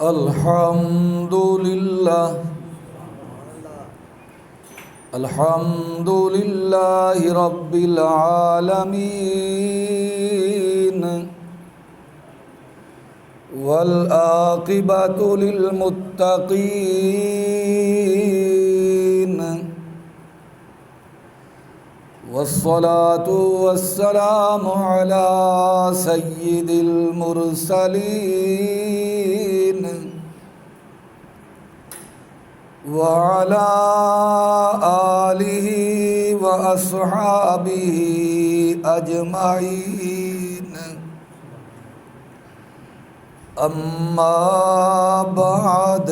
الحمد لله الحمد لله رب العالمين والعاقبة للمتقين والصلاة والسلام على سيد المرسلين وعلى آله وأصحابه أجمعين أما بعد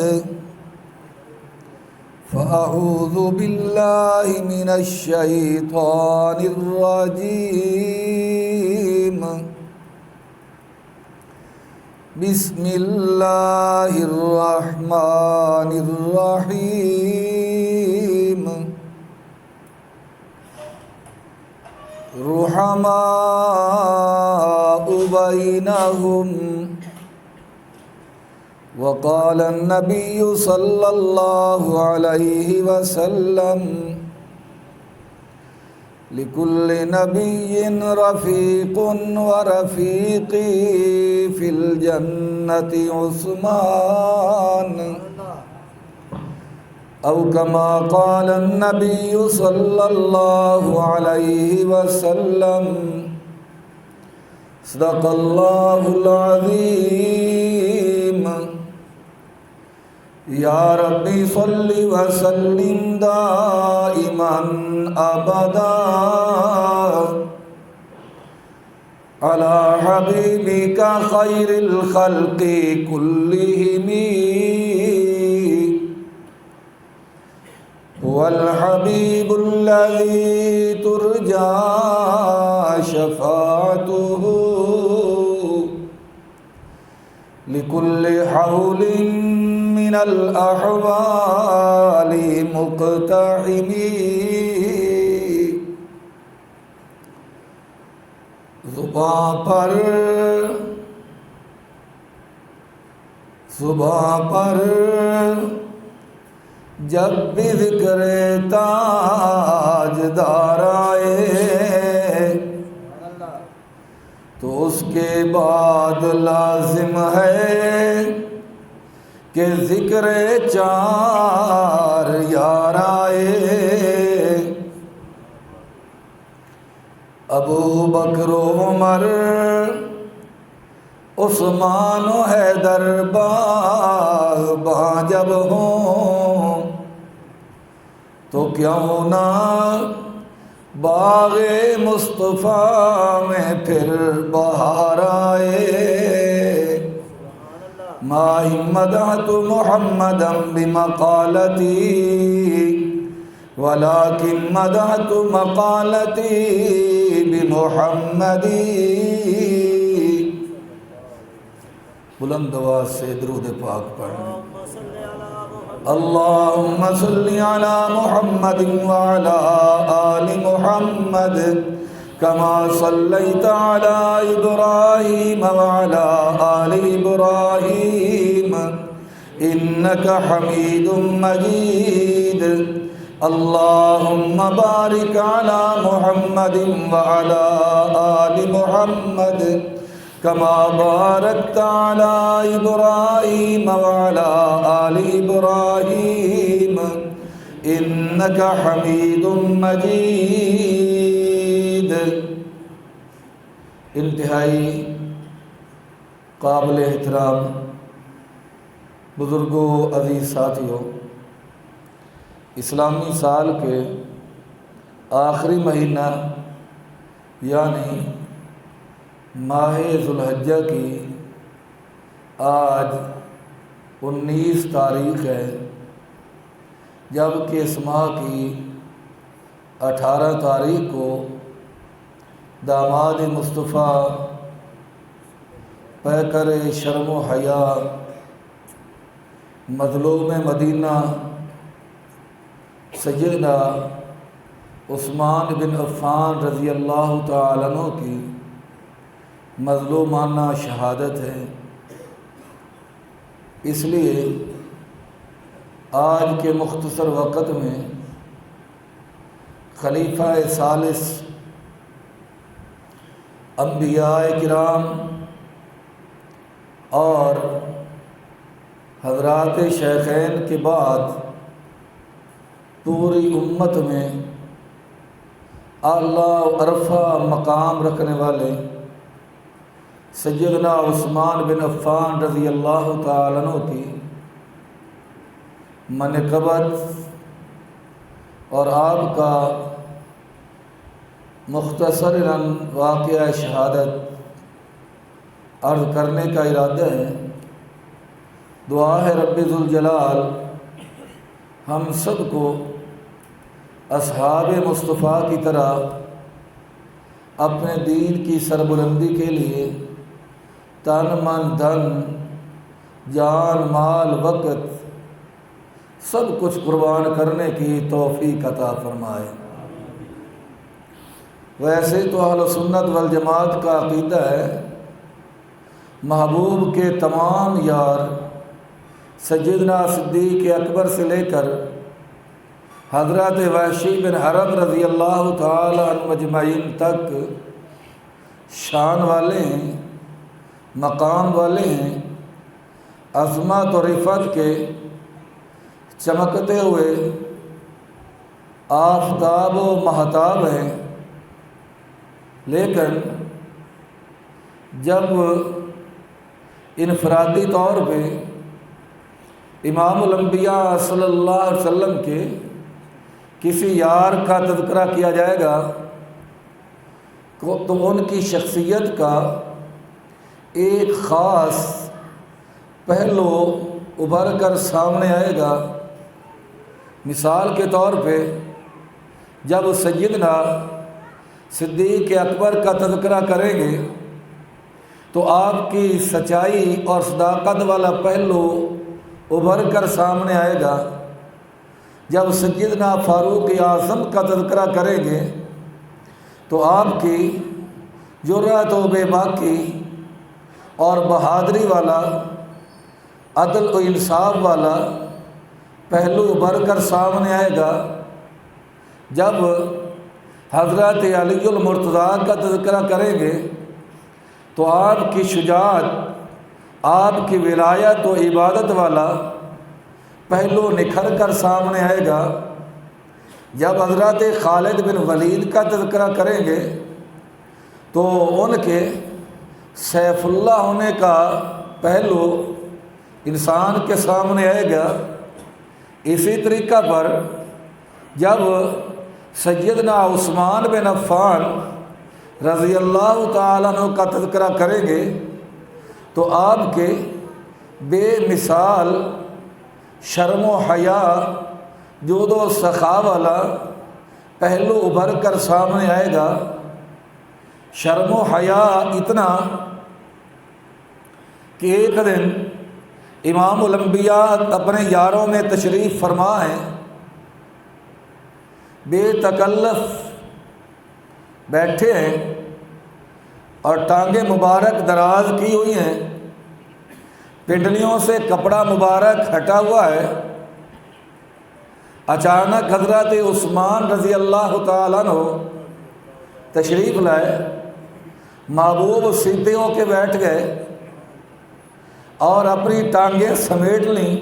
فأعوذ بالله من الشيطان الرجيم بسم الله الرحمن الرحيم رحماء بينهم وقال النبي صلى الله عليه وسلم لكل نبي رفيق ورفيقي في الجنة عثمان أو كما قال النبي صلى الله عليه وسلم صدق الله العظيم یا ربی صلی وسلم دائما ابدا علی حبیبک خیر الخلق کلہم هو الحبیب الذی ترجى شفاعته لكل حول من الأحوال مقتحم زباں پر جب بھی ذکر تاجدار آئے تو اس کے بعد لازم ہے کہ ذکر چار یار آئے ابو بکر و عمر عثمان و حیدر باں جب ہوں تو کیوں نہ باغ مصطفیٰ میں پھر بہار آئے ما مدحت محمدا بمقالتی ولكن مدحت مقالتی بمحمدی بلند آواز سے درود پاک پڑھیں اللہم صلی علی محمد وعلی آل محمد کما صلیت علی ابراہیم وعلی آل ابراہیم انک حمید مجید اللہم بارک علی محمد وعلی آل محمد كما باركت على إبراهيم وعلى آل إبراهيم إنك حميد مجيد انتہائی قابل احترام بزرگوں عزیز ساتھیوں، اسلامی سال کے آخری مہینہ یعنی ماہ ذوالحجہ کی آج 19 تاریخ ہے، جبکہ اس ماہ کی 18 تاریخ کو داماد مصطفیٰ پیکر شرم و حیا مظلوم مدینہ سیدنا عثمان بن عفان رضی اللہ تعالیٰ عنہ کی مظلومانہ شہادت ہے۔ اس لیے آج کے مختصر وقت میں خلیفہ ثالث انبیاء کرام اور حضرات شیخین کے بعد پوری امت میں اعلیٰ و عرفہ مقام رکھنے والے سیدنا عثمان بن عفان رضی اللہ تعالیٰ عنہ کی منقبت اور آپ کا مختصراً واقعہ شہادت عرض کرنے کا ارادہ ہے۔ دعا ہے رب ذوالجلال ہم سب کو اصحاب مصطفیٰ کی طرح اپنے دین کی سربلندی کے لیے تن من دھن جان مال وقت سب کچھ قربان کرنے کی توفیق عطا فرمائے۔ ویسے تو اہل سنت والجماعت کا عقیدہ ہے محبوب کے تمام یار سیدنا صدیق اکبر سے لے کر حضرت وحشی بن حرب رضی اللہ تعالی عنہ مجمعین تک شان والے ہیں، مقام والے ہیں، عظمت و رفعت کے چمکتے ہوئے آفتاب و مہتاب ہیں، لیکن جب انفرادی طور پہ امام الانبیاء صلی اللہ علیہ وسلم کے کسی یار کا تذکرہ کیا جائے گا تو ان کی شخصیت کا ایک خاص پہلو ابھر کر سامنے آئے گا۔ مثال کے طور پہ جب سیدنا صدیق اکبر کا تذکرہ کریں گے تو آپ کی سچائی اور صداقت والا پہلو ابھر کر سامنے آئے گا۔ جب سیدنا فاروق اعظم کا تذکرہ کریں گے تو آپ کی جرأت و بے باکی اور بہادری والا، عدل و انصاف والا پہلو ابھر کر سامنے آئے گا۔ جب حضرت علی المرتضیٰ کا تذکرہ کریں گے تو آپ کی شجاعت، آپ کی ولایت و عبادت والا پہلو نکھر کر سامنے آئے گا۔ جب حضرت خالد بن ولید کا تذکرہ کریں گے تو ان کے سیف اللہ ہونے کا پہلو انسان کے سامنے آئے گا۔ اسی طریقہ پر جب سیدنا عثمان بن عفان رضی اللہ تعالیٰ عنہ کا تذکرہ کریں گے تو آپ کے بے مثال شرم و حیا، جود و سخا والا پہلو ابھر کر سامنے آئے گا۔ شرم و حیا اتنا کہ ایک دن امام الانبیاء اپنے یاروں میں تشریف فرما ہیں، بے تکلف بیٹھے ہیں اور ٹانگیں مبارک دراز کی ہوئی ہیں، پنڈلیوں سے کپڑا مبارک ہٹا ہوا ہے۔ اچانک حضرت عثمان رضی اللہ تعالیٰ عنہ تشریف لائے، محبوب سیدھے ہو کے بیٹھ گئے اور اپنی ٹانگیں سمیٹ لیں۔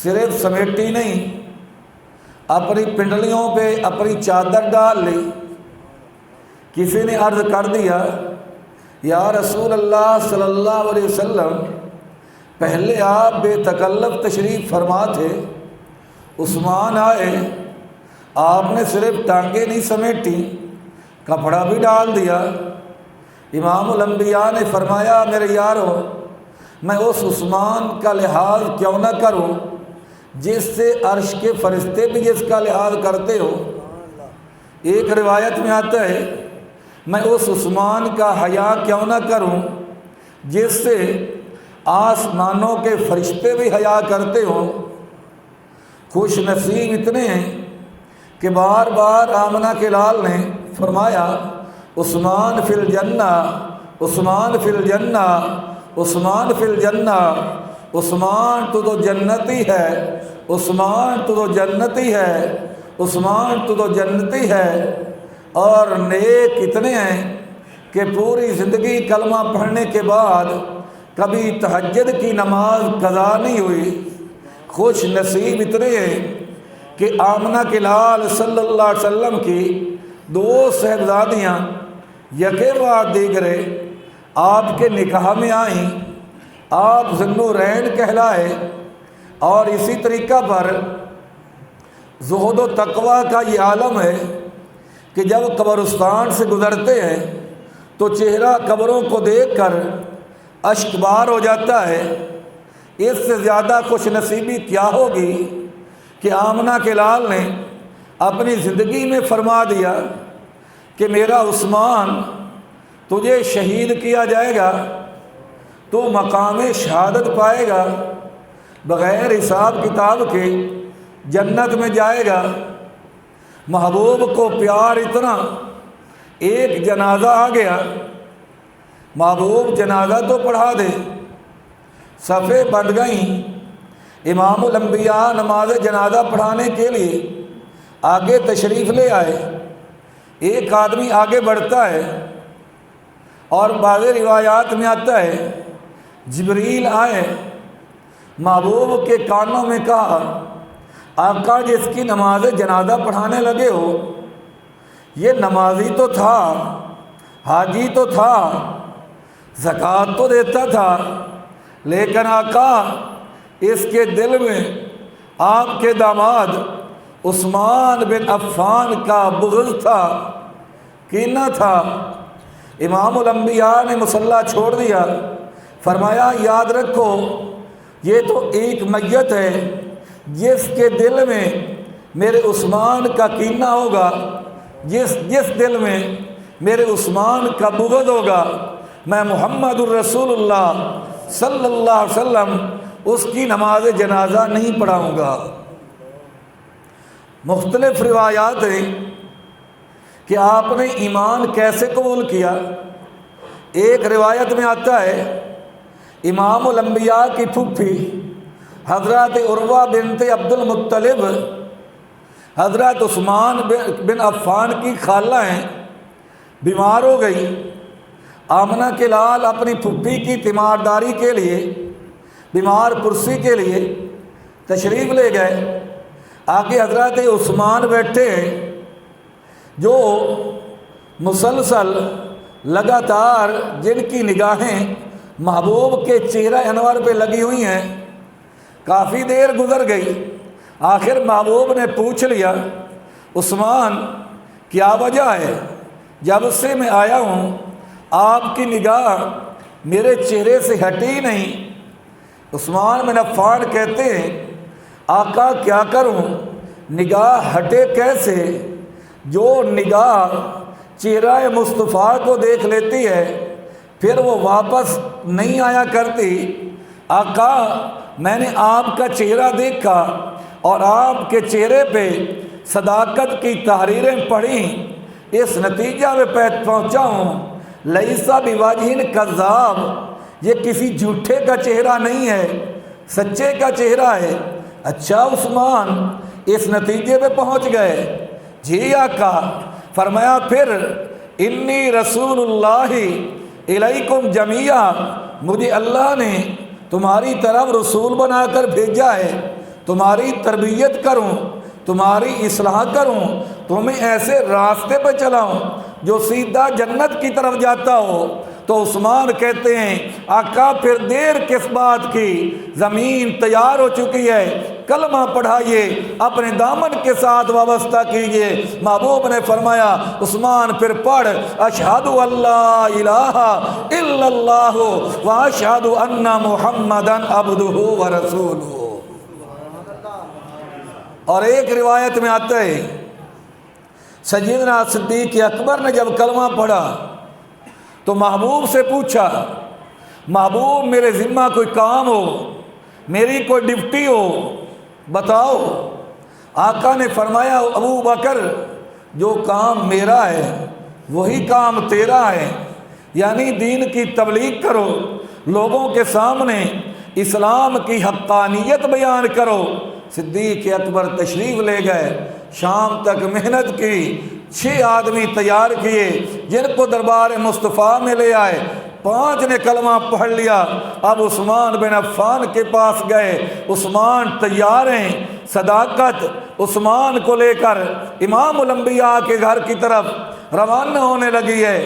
صرف سمیٹی نہیں، اپنی پنڈلیوں پہ اپنی چادر ڈال لی۔ کسی نے عرض کر دیا یا رسول اللہ صلی اللہ علیہ وسلم، پہلے آپ بے تکلف تشریف فرما تھے، عثمان آئے، آپ نے صرف ٹانگیں نہیں سمیٹی، کپڑا بھی ڈال دیا۔ امام الانبیاء نے فرمایا میرے یارو، میں اس عثمان کا لحاظ کیوں نہ کروں جس سے عرش کے فرشتے بھی جس کا لحاظ کرتے ہو۔ ایک روایت میں آتا ہے میں اس عثمان کا حیا کیوں نہ کروں جس سے آسمانوں کے فرشتے بھی حیا کرتے ہوں۔ خوش نصیب اتنے ہیں کہ بار بار آمنہ کے لال نے فرمایا عثمان فی الجنہ، عثمان فی الجنہ، عثمان فی الجنہ، عثمان تو جنتی ہے، عثمان تو جنتی ہے، عثمان تو جنتی ہے۔ اور نیک اتنے ہیں کہ پوری زندگی کلمہ پڑھنے کے بعد کبھی تہجد کی نماز قضا نہیں ہوئی۔ خوش نصیب اتنے ہیں کہ آمنہ کے لال صلی اللہ علیہ وسلم کی 2 صاحبزادیاں یکے بعد دیگرے آپ کے نکاح میں آئیں، آپ ذوالنورین کہلائے۔ اور اسی طریقہ پر زہد و تقویٰ کا یہ عالم ہے کہ جب قبرستان سے گزرتے ہیں تو چہرہ قبروں کو دیکھ کر اشک بار ہو جاتا ہے۔ اس سے زیادہ خوش نصیبی کیا ہوگی کہ آمنہ کے لال نے اپنی زندگی میں فرما دیا کہ میرا عثمان تجھے شہید کیا جائے گا، تو مقام شہادت پائے گا، بغیر حساب کتاب کے جنت میں جائے گا۔ محبوب کو پیار اتنا، ایک جنازہ آ گیا، محبوب جنازہ تو پڑھا دے، صفیں بندھ گئیں۔ امام الانبیاء نماز جنازہ پڑھانے کے لیے آگے تشریف لے آئے۔ ایک آدمی آگے بڑھتا ہے اور بعض روایات میں آتا ہے جبریل آئے، محبوب کے کانوں میں کہا آقا جس کی نماز جنازہ پڑھانے لگے ہو یہ نمازی تو تھا، حاجی تو تھا، زکوٰۃ تو دیتا تھا، لیکن آقا اس کے دل میں آپ کے داماد عثمان بن عفان کا بغض تھا، کینہ تھا۔ امام الانبیاء نے مصلی چھوڑ دیا، فرمایا یاد رکھو یہ تو ایک میت ہے، جس کے دل میں میرے عثمان کا کینہ ہوگا، جس دل میں میرے عثمان کا بغض ہوگا، میں محمد الرسول اللہ صلی اللہ علیہ وسلم اس کی نماز جنازہ نہیں پڑھاؤں گا۔ مختلف روایات ہیں کہ آپ نے ایمان کیسے قبول کیا۔ ایک روایت میں آتا ہے امام الانبیاء کی پھوپھی حضرت عروہ بنت عبد المطلب حضرت عثمان بن عفان کی خالہ ہیں، بیمار ہو گئی۔ آمنہ کے لال اپنی پھوپھی کی تیمارداری کے لیے بیمار پرسی کے لیے تشریف لے گئے۔ آگے حضرت عثمان بیٹھے ہیں جو مسلسل لگاتار جن کی نگاہیں محبوب کے چہرہ انور پہ لگی ہوئی ہیں۔ کافی دیر گزر گئی، آخر محبوب نے پوچھ لیا عثمان کیا وجہ ہے، جب سے میں آیا ہوں آپ کی نگاہ میرے چہرے سے ہٹی نہیں۔ عثمان بن عفان کہتے ہیں آقا کیا کروں، نگاہ ہٹے کیسے؟ جو نگاہ چہرہ مصطفیٰ کو دیکھ لیتی ہے پھر وہ واپس نہیں آیا کرتی۔ آقا میں نے آپ کا چہرہ دیکھا اور آپ کے چہرے پہ صداقت کی تحریریں پڑھیں، اس نتیجہ میں پہنچا ہوں لیسا بواجہ کذاب، یہ کسی جھوٹے کا چہرہ نہیں ہے، سچے کا چہرہ ہے۔ اچھا عثمان اس نتیجے پہ پہنچ گئے؟ جی آقا۔ فرمایا پھر انی رسول اللہ الیکم جمیعا، مجھے اللہ نے تمہاری طرف رسول بنا کر بھیجا ہے، تمہاری تربیت کروں، تمہاری اصلاح کروں، تمہیں ایسے راستے پہ چلاؤں جو سیدھا جنت کی طرف جاتا ہو۔ تو عثمان کہتے ہیں آقا پھر دیر کس بات کی، زمین تیار ہو چکی ہے، کلمہ پڑھائیے، اپنے دامن کے ساتھ وابستہ کیجئے۔ محبوب نے فرمایا عثمان پھر پڑھ اشہد ان لا الہ الا اللہ واشہد ان محمدا عبدہ ورسولہ۔ اور ایک روایت میں آتا ہے سیدنا صدیق اکبر نے جب کلمہ پڑھا تو محبوب سے پوچھا محبوب میرے ذمہ کوئی کام ہو، میری کوئی ڈیوٹی ہو، بتاؤ۔ آقا نے فرمایا ابو بکر جو کام میرا ہے وہی کام تیرا ہے، یعنی دین کی تبلیغ کرو، لوگوں کے سامنے اسلام کی حقانیت بیان کرو۔ صدیق اکبر تشریف لے گئے، شام تک محنت کی، 6 آدمی تیار کیے جن کو دربار مصطفیٰ میں لے آئے، 5 نے کلمہ پڑھ لیا۔ اب عثمان بن عفان کے پاس گئے، عثمان تیار ہیں، صداقت عثمان کو لے کر امام الانبیاء کے گھر کی طرف روانہ ہونے لگی ہے۔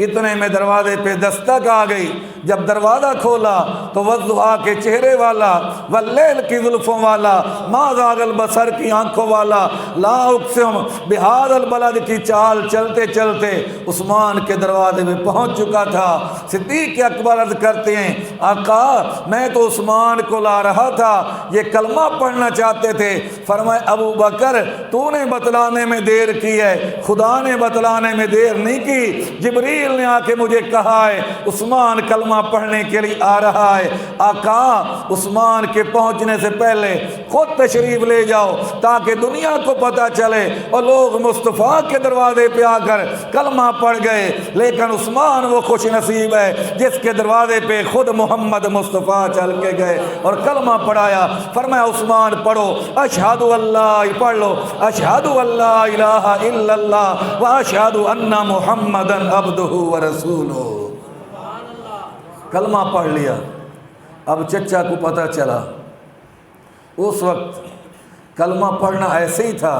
اتنے میں دروازے پہ دستک آ گئی۔ جب دروازہ کھولا تو والضحیٰ کے چہرے والا، واللیل کی زلفوں والا، ما زاغ البصر کی آنکھوں والا، لا اقسم بہذا البلد کی چال چلتے چلتے عثمان کے دروازے میں پہنچ چکا تھا۔ صدیق اکبر عرض کرتے ہیں آقا میں تو عثمان کو لا رہا تھا، یہ کلمہ پڑھنا چاہتے تھے۔ فرمائے ابو بکر تو نے بتلانے میں دیر کی ہے، خدا نے بتلانے میں دیر نہیں کی، جبریل نے آ کے مجھے کہا ہے عثمان کلمہ پڑھنے کے لیے آ رہا ہے۔ آقا عثمان کے پہنچنے سے پہلے خود تشریف لے جاؤ تاکہ دنیا کو پتہ چلے، اور لوگ مصطفیٰ کے دروازے پہ آ کر کلمہ پڑھ گئے، لیکن عثمان وہ خوش نصیب ہے جس کے دروازے پہ خود محمد مصطفیٰ چل کے گئے اور کلمہ پڑھایا۔ فرمایا عثمان پڑھو اشہد اللہ، پڑھ لو اشہد اللہ الہ الا اللہ و اشہد ان محمد عبدہ و رسولہ۔ کلمہ پڑھ لیا۔ اب چچا کو پتہ چلا، اس وقت کلمہ پڑھنا ایسے ہی تھا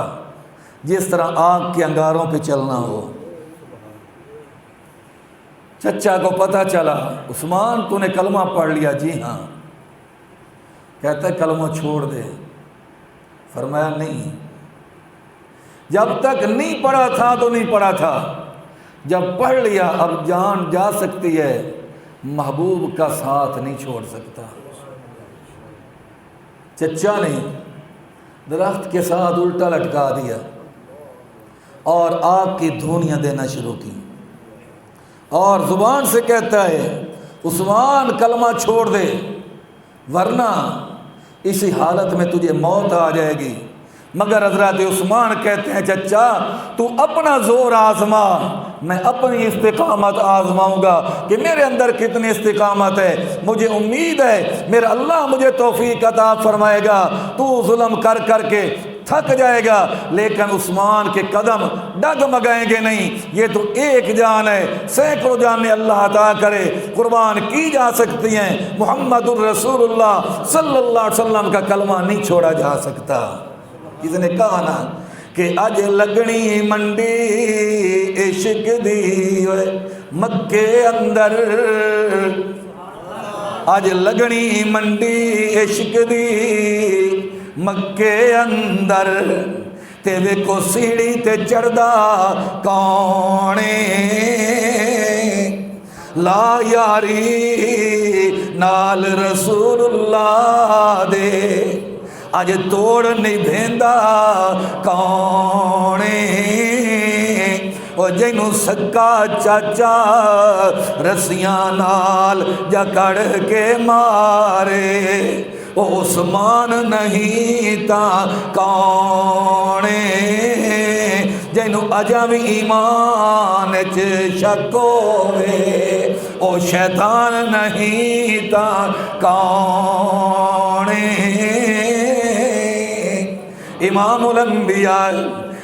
جس طرح آگ کے انگاروں پہ چلنا ہو۔ چچا کو پتہ چلا عثمان تو نے کلمہ پڑھ لیا؟ جی ہاں۔ کہتا ہے کلمہ چھوڑ دے۔ فرمایا نہیں، جب تک نہیں پڑھا تھا تو نہیں پڑھا تھا، جب پڑھ لیا اب جان جا سکتی ہے، محبوب کا ساتھ نہیں چھوڑ سکتا۔ چچا نے درخت کے ساتھ الٹا لٹکا دیا اور آگ کی دھونیاں دینا شروع کی، اور زبان سے کہتا ہے عثمان کلمہ چھوڑ دے ورنہ اسی حالت میں تجھے موت آ جائے گی۔ مگر حضرت عثمان کہتے ہیں چچا تو اپنا زور آزما، میں اپنی استقامت آزماؤں گا کہ میرے اندر کتنی استقامت ہے۔ مجھے امید ہے میرا اللہ مجھے توفیق عطا فرمائے گا، تو ظلم کر کر کے تھک جائے گا لیکن عثمان کے قدم ڈگمگائیں گے نہیں۔ یہ تو ایک جان ہے، سینکڑوں جانیں اللہ عطا کرے قربان کی جا سکتی ہیں، محمد الرسول اللہ صلی اللہ علیہ وسلم کا کلمہ نہیں چھوڑا جا سکتا۔ کسی نے کہا نا کہ اج لگنی منڈی عشق دی مکے اندر، اج لگنی منڈی عشق دی مکے اندر، تے ویکھو سیڑھی تے چڑھدا کونے، لا یاری نال رسول اللہ دے، اج توڑ نہیں بھیندا کونے، او جینوں سکا چاچا رسیاں نال جکڑ کے مارے، او عثمان نہیں تا کونے، جینوں اجاں وی ایمان چ شک ہوے، او شیطان نہیں تا کونے۔ امام الانبیاء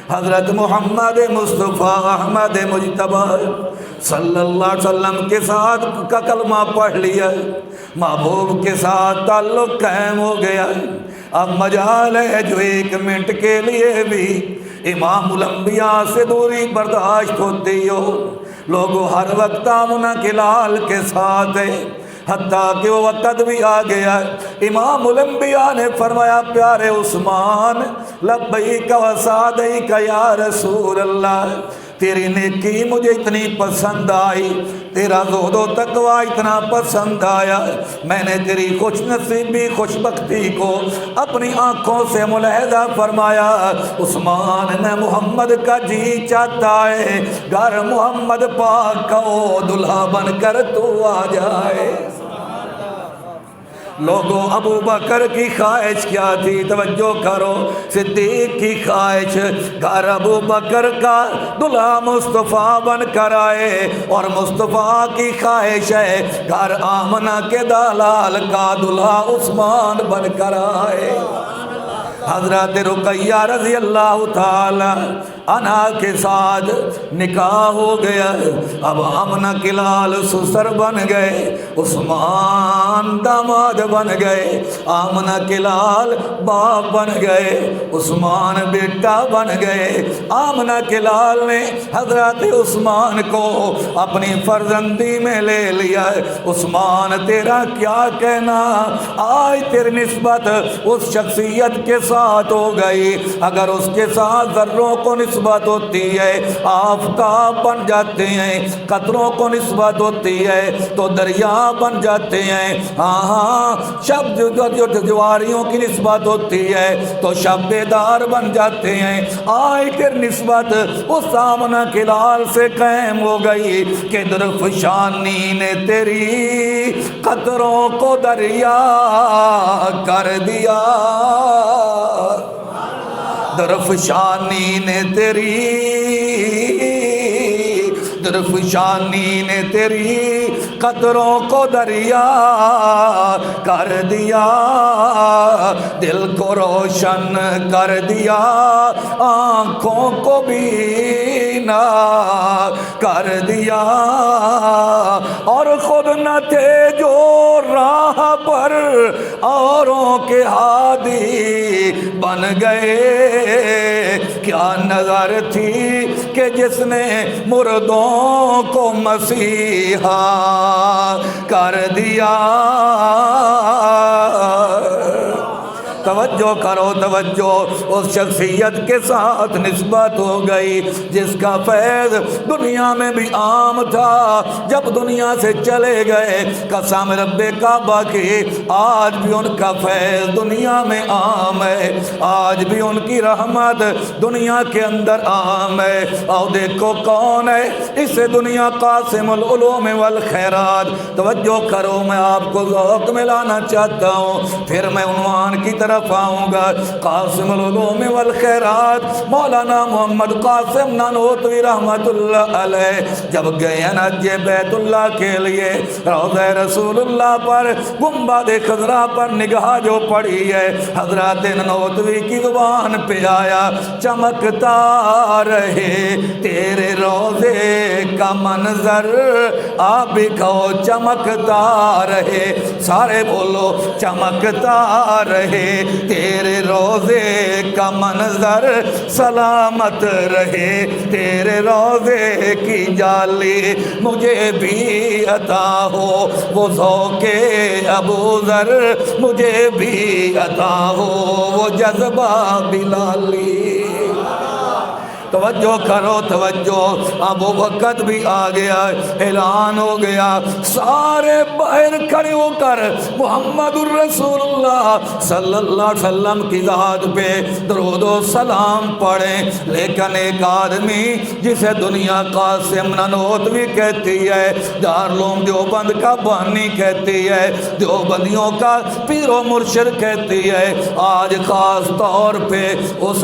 حضرت محمد مصطفیٰ احمد مجتبی صلی اللہ علیہ وسلم کے ساتھ کا کلمہ پڑھ لیا، محبوب کے ساتھ تعلق قائم ہو گیا۔ اب مجال ہے جو 1 منٹ کے لیے بھی امام الانبیاء سے دوری برداشت ہوتی ہو، لوگوں ہر وقت آمنہ کے لال کے ساتھ ہے، حتیٰ کہ وہ وقت بھی آ گیا ہے۔ امام الانبیاء نے فرمایا پیارے عثمان لبیک و سعدیک یا رسول اللہ، تیری نیکی مجھے اتنی پسند آئی، تیرا زہد و تقوی اتنا پسند آیا، میں نے تیری خوش نصیبی خوش بختی کو اپنی آنکھوں سے ملاحظہ فرمایا۔ عثمان میں محمد کا جی چاہتا ہے گھر محمد پاک کا دلہا بن کر تو آ جائے۔ لوگوں ابو بکر کی خواہش کیا تھی؟ توجہ کرو، صدیق کی خواہش گھر ابو بکر کا دلہا مصطفیٰ بن کر آئے، اور مصطفیٰ کی خواہش ہے گھر آمنہ کے دلال کا دلہا عثمان بن کر آئے۔ حضرت رقیہ رضی اللہ تعالی عنہا کے ساتھ نکاح ہو گیا، اب آمنہ کے لال سسر بن گئے، عثمان داماد بن گئے، آمنہ کے لال باپ بن گئے، عثمان بیٹا بن گئے۔ آمنہ کے لال نے حضرت عثمان کو اپنی فرزندی میں لے لیا۔ عثمان تیرا کیا کہنا، آج تیری نسبت اس شخصیت کے ساتھ ہو گئی، اگر اس کے ساتھ ذروں کو نسبت ہوتی ہے آفتاب بن جاتے ہیں، قطروں کو نسبت ہوتی ہے تو دریا بن جاتے ہیں، ہاں شب جو جواریوں کی نسبت ہوتی ہے تو شب بیدار بن جاتے ہیں۔ آئے پھر نسبت اس آمنہ کے لال سے قائم ہو گئی کہ درفشانی نے تیری قطروں کو دریا کر دیا، درفشانی نے تیری قطروں کو دریا کر دیا، دل کو روشن کر دیا، آنکھوں کو بینا کر دیا، اور خود نہ تھے جو راہ پر اوروں کے ہادی بن گئے، کیا نظر تھی کہ جس نے مردوں کو مسیحا کر دیا۔ توجہ کرو، توجہ، اس شخصیت کے ساتھ نسبت ہو گئی جس کا فیض دنیا میں بھی عام تھا، جب دنیا سے چلے گئے قسم رب کعبہ کی آج بھی ان کا فیض دنیا میں عام ہے، آج بھی ان کی رحمت دنیا کے اندر عام ہے۔ اور دیکھو کون ہے اس دنیا قاسم العلوم والخیرات۔ توجہ کرو، میں آپ کو ذوق میں لانا چاہتا ہوں، پھر میں عنوان کی طرف آؤں گا۔ قاسم العلوم والخیرات مولانا محمد قاسم نانوتوی رحمت اللہ علیہ جب گئے حج بیت اللہ کے لیے، روضہ رسول اللہ پر گنبد خضرا پر نگاہ جو پڑی ہے، حضرت نانوتوی کی زبان پہ آیا، چمکتا رہے تیرے روضے کا منظر، آپ بھی کہو چمکتا رہے، سارے بولو چمکتا رہے تیرے روضے کا منظر، سلامت رہے تیرے روضے کی جالی، مجھے بھی عطا ہو وہ ذوق ابو ذر، مجھے بھی عطا ہو وہ جذبہ بلالی۔ توجہ کرو، توجہ، اب وہ وقت بھی آ گیا، اعلان ہو گیا، سارے باہر کھڑے ہو کر محمد الرسول اللہ صلی اللہ علیہ وسلم کی ذات پہ درود و سلام پڑھیں۔ لیکن ایک آدمی جسے دنیا قاسم نانوتوی کہتی ہے، دارالعلوم دیوبند کا بانی کہتی ہے، دیوبندیوں کا پیر و مرشد کہتی ہے، آج خاص طور پہ اس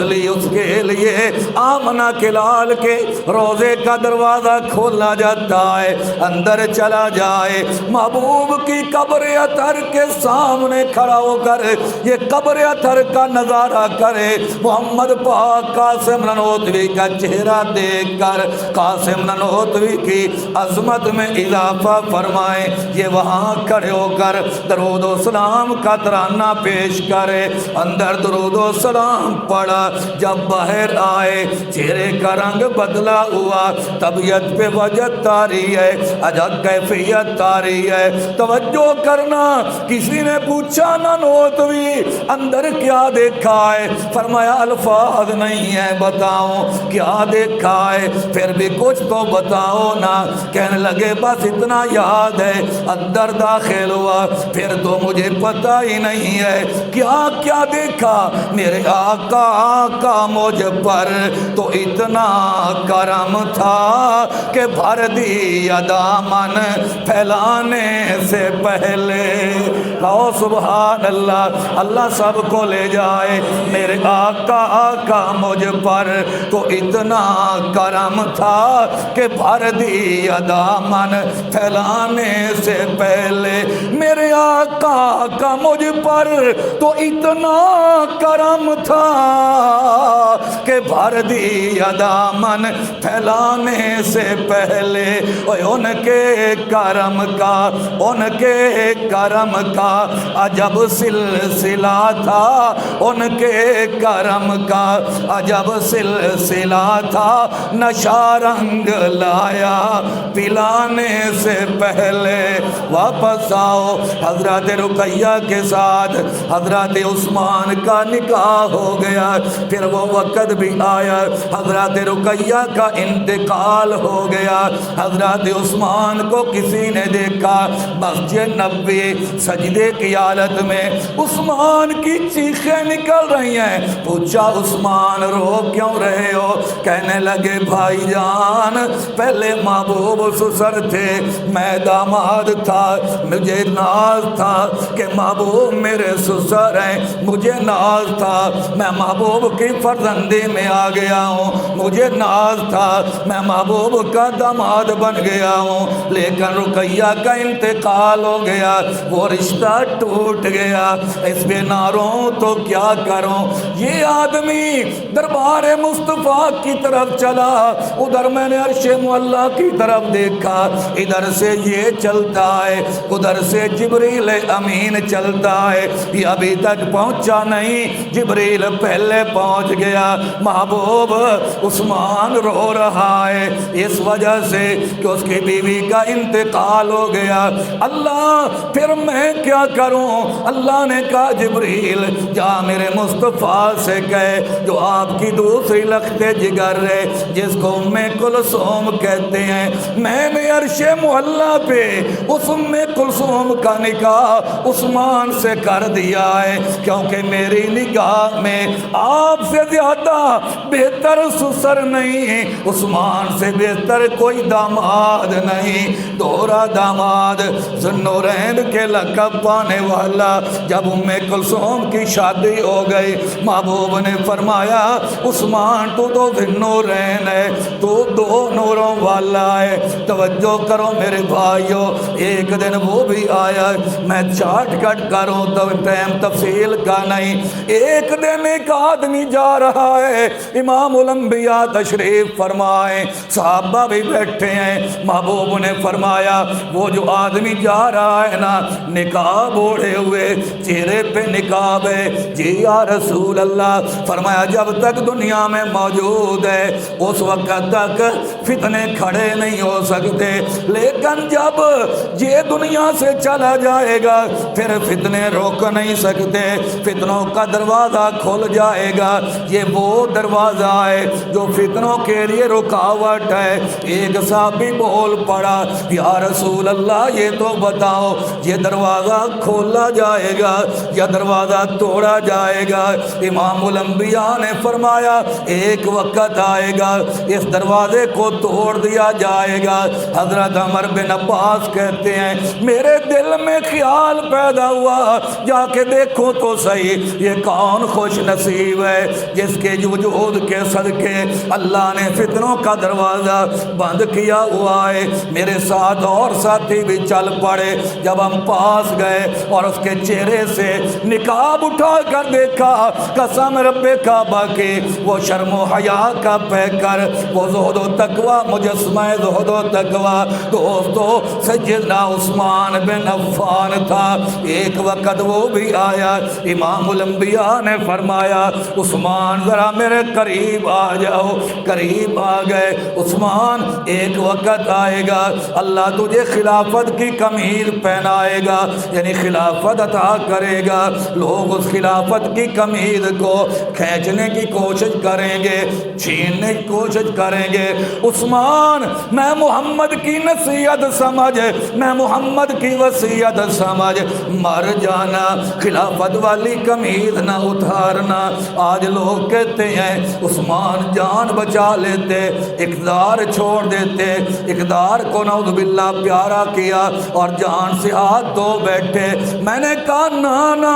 کے لیے آمنہ کے لال کے روزے کا دروازہ کھولا جاتا ہے، اندر چلا جائے، محبوب کی قبر اطہر کے سامنے کھڑا ہو کر یہ قبر اطہر کا نظارہ کرے، محمد پاک قاسم نانوتوی کا چہرہ دیکھ کر قاسم نانوتوی کی عظمت میں اضافہ فرمائے، یہ وہاں کھڑے ہو کر درود و سلام کا ترانہ پیش کرے، اندر درود و سلام پڑھا، جب باہر آئے چہرے کا رنگ بدلا ہوا، طبیعت پہ وجد طاری ہے، عجب کیفیت طاری ہے۔ توجہ کرنا، کسی نے پوچھا نانوتوی اندر کیا دیکھا ہے؟ فرمایا الفاظ نہیں ہے، بتاؤ کیا دیکھا ہے، پھر بھی کچھ تو بتاؤ نا۔ کہنے لگے بس اتنا یاد ہے، اندر داخل ہوا پھر تو مجھے پتہ ہی نہیں ہے کیا کیا دیکھا۔ میرے آقا مجھ پر تو اتنا کرم تھا کہ بھر دیا دامن پھیلانے سے پہلے۔ کہو سبحان اللہ۔ اللہ سب کو لے جائے۔ میرے آقا مجھ پر تو اتنا کرم تھا کہ بھر دیا دامن پھیلانے سے پہلے۔ میرے آقا مجھ پر تو اتنا کرم تھا کہ بھر دیا دامن پھیلانے سے پہلے۔ ان کے کرم کا عجب سلسلہ تھا، ان کے کرم کا عجب سلسلہ تھا، نشہ رنگ لایا پلانے سے پہلے۔ واپس آؤ، حضرت رقیہ کے ساتھ حضرت عثمان کا نکاح ہو گیا۔ پھر وہ وقت بھی آیا، حضرت رقیہ کا انتقال ہو گیا۔ حضرت عثمان کو کسی نے دیکھا مسجد نبوی سجدے کی حالت میں، عثمان کی چیخیں نکل رہی ہیں۔ پوچھا عثمان رو کیوں رہے ہو؟ کہنے لگے بھائی جان، پہلے محبوب سسر تھے، میں داماد تھا، مجھے ناز تھا کہ محبوب میرے سسر ہیں، مجھے ناز تھا میں محبوب کی فرزندی میں آ گیا ہوں، مجھے ناز تھا میں محبوب کا داماد بن گیا ہوں، لیکن رقیہ کا انتقال ہو گیا، وہ رشتہ ٹوٹ گیا، اس پہ نہ روں تو کیا کروں۔ یہ آدمی دربار مصطفیٰ کی طرف چلا، ادھر میں نے عرش معلیٰ کی طرف دیکھا، ادھر سے یہ چلتا ہے، ادھر سے جبریل امین چلتا ہے، یہ ابھی تک پہنچا نہیں، جبریل پہلے پہنچ گیا۔ محبوب عثمان رو رہا ہے اس وجہ سے کہ اس کی بیوی کا انتقال ہو گیا۔ اللہ پھر میں کیا کروں؟ اللہ نے کہا جبریل جا میرے مصطفیٰ سے کہے جو آپ کی دوسری لخت جگر ہے، جس کو ام کلثوم کہتے ہیں، میں نے عرش معلیٰ پہ اس ام کلثوم کا نکاح عثمان سے کر دیا ہے، کیونکہ میری نگاہ میں آپ سے زیادہ بہتر سسر نہیں، عثمان سے بہتر کوئی داماد نہیں، دوہرا داماد ذوالنورین کے لقب پانے والا۔ جب ام کلثوم کی شادی ہو گئی، محبوب نے فرمایا عثمان تو ذوالنورین ہے، تو دو نوروں والا ہے۔ توجہ کرو میرے بھائیو، ایک دن وہ بھی آیا، میں چاٹ کٹ کروں تو ٹائم تفصیل کا نہیں، ایک دن ایک آدمی جا رہا ہے، امام الانبیاء تشریف فرمائے، صحابہ بھی بیٹھے ہیں، محبوب نے فرمایا وہ جو آدمی جا رہا ہے نا، نقاب اوڑھے ہوئے، چہرے پہ نقاب ہے، جی یا رسول اللہ، فرمایا جب تک دنیا میں موجود ہے اس وقت تک فتنے کھڑے نہیں ہو سکتے، لیکن جب یہ دنیا سے چلا جائے گا پھر فتنے روک نہیں سکتے، فتنوں کا دروازہ کھل جائے گا۔ یہ وہ دروازہ ہے جو فتنوں کے لیے رکاوٹ ہے۔ ایک صحابی بول پڑا یا رسول اللہ یہ تو بتاؤ یہ دروازہ کھولا جائے گا یا دروازہ توڑا جائے گا؟ امام الانبیاء نے فرمایا ایک وقت آئے گا اس دروازے کو توڑ دیا جائے گا۔ حضرت عمر بن عباس کہتے ہیں میرے دل میں خیال پیدا ہوا جا کے دیکھو تو صحیح یہ کون خوش نصیب ہے جس کے وجود کے صدقے اللہ نے فتنوں کا دروازہ بند کیا ہوا ہے۔ میرے ساتھ اور ساتھی بھی چل پڑے، جب ہم پاس گئے اور اس کے چہرے سے نقاب اٹھا کر دیکھا، قسم رب کعبہ کی وہ شرم و حیا کا پیکر، وہ زہد و تقوی مجسمہ زہد و تقوی دوستو سیدنا عثمان بن عفان تھا۔ ایک وقت وہ بھی آیا، امام الانبیاء نے فرمایا عثمان ذرا میرے قریب آ جاؤ، قریب آ گئے۔ عثمان ایک وقت آئے گا اللہ تجھے خلافت کی قمیض پہنائے گا، یعنی خلافت عطا کرے گا، لوگ اس خلافت کی قمیض کو کھینچنے کی کوشش کریں گے، چھیننے کی کوشش کریں گے۔ عثمان میں محمد کی نصیحت سمجھ، میں محمد کی وصیت سمجھ، مر جانا، خلافت والی قمیض نہ اتارنا۔ آج لوگ کہتے ہیں عثمان عثمان جان بچا لیتے، اقتدار چھوڑ دیتے، اقتدار کو نعوذ باللہ پیارا کیا اور جان سے ہاتھ دھو بیٹھے۔ میں نے کہا نا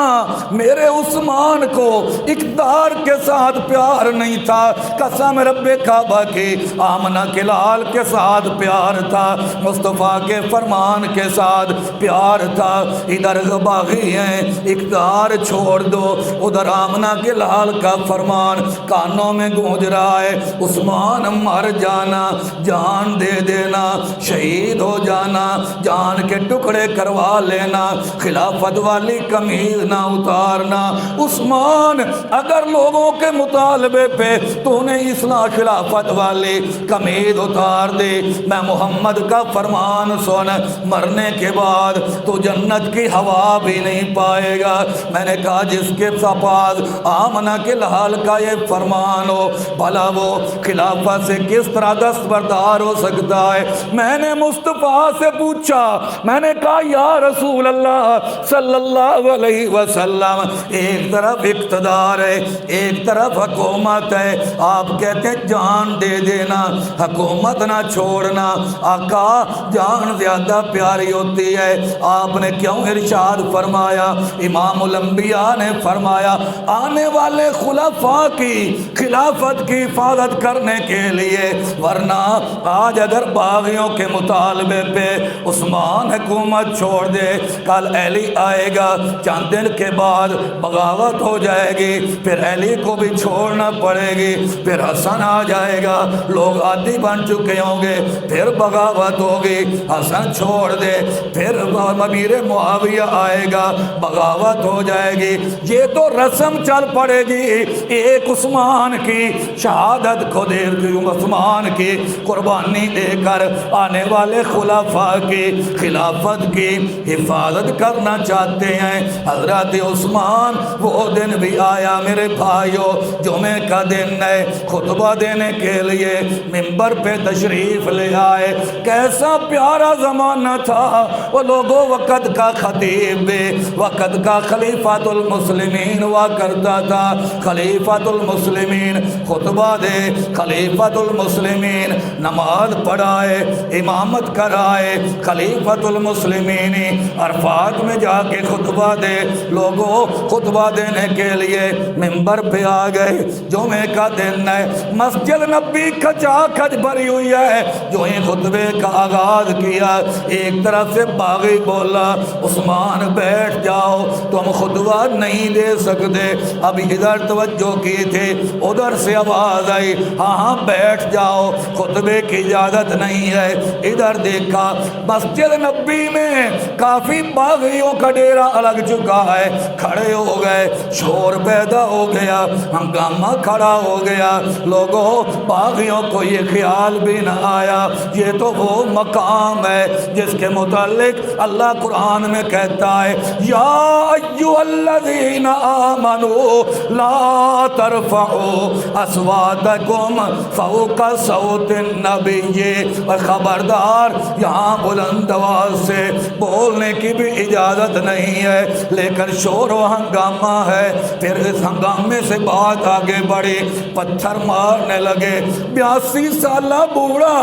میرے عثمان کو اقتدار کے ساتھ پیار نہیں تھا، قسم رب کعبہ کی آمنہ کے لال کے ساتھ پیار تھا، مصطفیٰ کے فرمان کے ساتھ پیار تھا۔ ادھر باغی ہیں اقتدار چھوڑ دو، ادھر آمنہ کے لال کا فرمان کانوں میں گونج رہا ہے، عثمان مر جانا، جان دے دینا، شہید ہو جانا، جان کے ٹکڑے کروا لینا، خلافت والی قمیض نہ اتارنا۔ عثمان اگر لوگوں کے مطالبے پہ تو نے اصلاح خلافت والی قمیض اتار دے، میں محمد کا فرمان سن، مرنے کے بعد تو جنت کی ہوا بھی نہیں پائے گا۔ میں نے کہا جس کے پاس آمنہ کے لال کا یہ فرمان ہو، بھلا وہ خلافت سے کس طرح دستبردار ہو سکتا ہے؟ میں نے مصطفیٰ سے پوچھا، میں نے کہا یا رسول اللہ صلی اللہ علیہ وسلم، ایک طرف اقتدار ہے، ایک طرف حکومت ہے، آپ کہتے ہیں جان دے دینا، حکومت نہ چھوڑنا۔ آقا جان زیادہ پیاری ہوتی ہے، آپ نے کیوں ارشاد فرمایا؟ امام الانبیاء نے فرمایا آنے والے خلفاء کی خلافت کی حفاظت کرنے کے لیے، ورنہ آج اگر باغیوں کے مطالبے پہ عثمان حکومت چھوڑ دے، کل علی آئے گا، چند دن کے بعد بغاوت ہو جائے گی، پھر علی کو بھی چھوڑنا پڑے گی، پھر حسن آ جائے گا، لوگ عادی بن چکے ہوں گے، پھر بغاوت ہوگی، حسن چھوڑ دے، پھر امیر معاویہ آئے گا، بغاوت ہو جائے گی، یہ تو رسم چل پڑے گی۔ ایک عثمان کی شہادت کو دے، عثمان کی قربانی دے کر آنے والے خلفاء کی خلافت کی حفاظت کرنا چاہتے ہیں۔ حضرت عثمان وہ دن بھی آیا میرے بھائیوں، جمعے کا دن ہے، خطبہ دینے کے لیے منبر پہ تشریف لے آئے۔ کیسا پیارا زمانہ تھا، وہ لوگوں وقت کا خطیب بھی وقت کا خلیفۃ المسلمین ہوا کرتا تھا۔ خلیفۃ المسلمین خطبہ دے، خلیفۃ المسلمین نماز پڑھائے، امامت کرائے، خلیفۃ المسلمین عرفات میں جا کے خطبہ دے۔ لوگوں خطبہ دینے کے لیے منبر پہ آ گئے، جمعے کا دن ہے، مسجد نبی کھچا کھچ بھری ہوئی ہے۔ جو ہی خطبے کا آغاز کیا، ایک طرف سے باغی بولا عثمان بیٹھ جاؤ، تم خطبہ نہیں دے سکتے۔ اب ادھر توجہ کی تھی، ادھر سے آواز آئی ہاں بیٹھ جاؤ، خطبے کی اجازت نہیں ہے۔ ادھر دیکھا مسجد نبی میں کافی باغیوں کا ڈیرا لگ چکا ہے، کھڑے ہو گئے، شور پیدا ہو گیا، ہنگامہ کھڑا ہو گیا۔ لوگوں باغیوں کو یہ خیال بھی نہ آیا یہ تو وہ مقام ہے جس کے متعلق اللہ قرآن میں کہتا ہے یا ایھا الذین آمنوا لا ترفعوا اصواتکم فوق صوت النبی، اور خبردار یہاں بلند آواز سے بولنے کی بھی اجازت نہیں ہے، لیکن شور و ہنگامہ ہے۔ پھر اس ہنگامے سے بات آگے بڑھی، پتھر مارنے لگے۔ 82 سالہ بوڑھا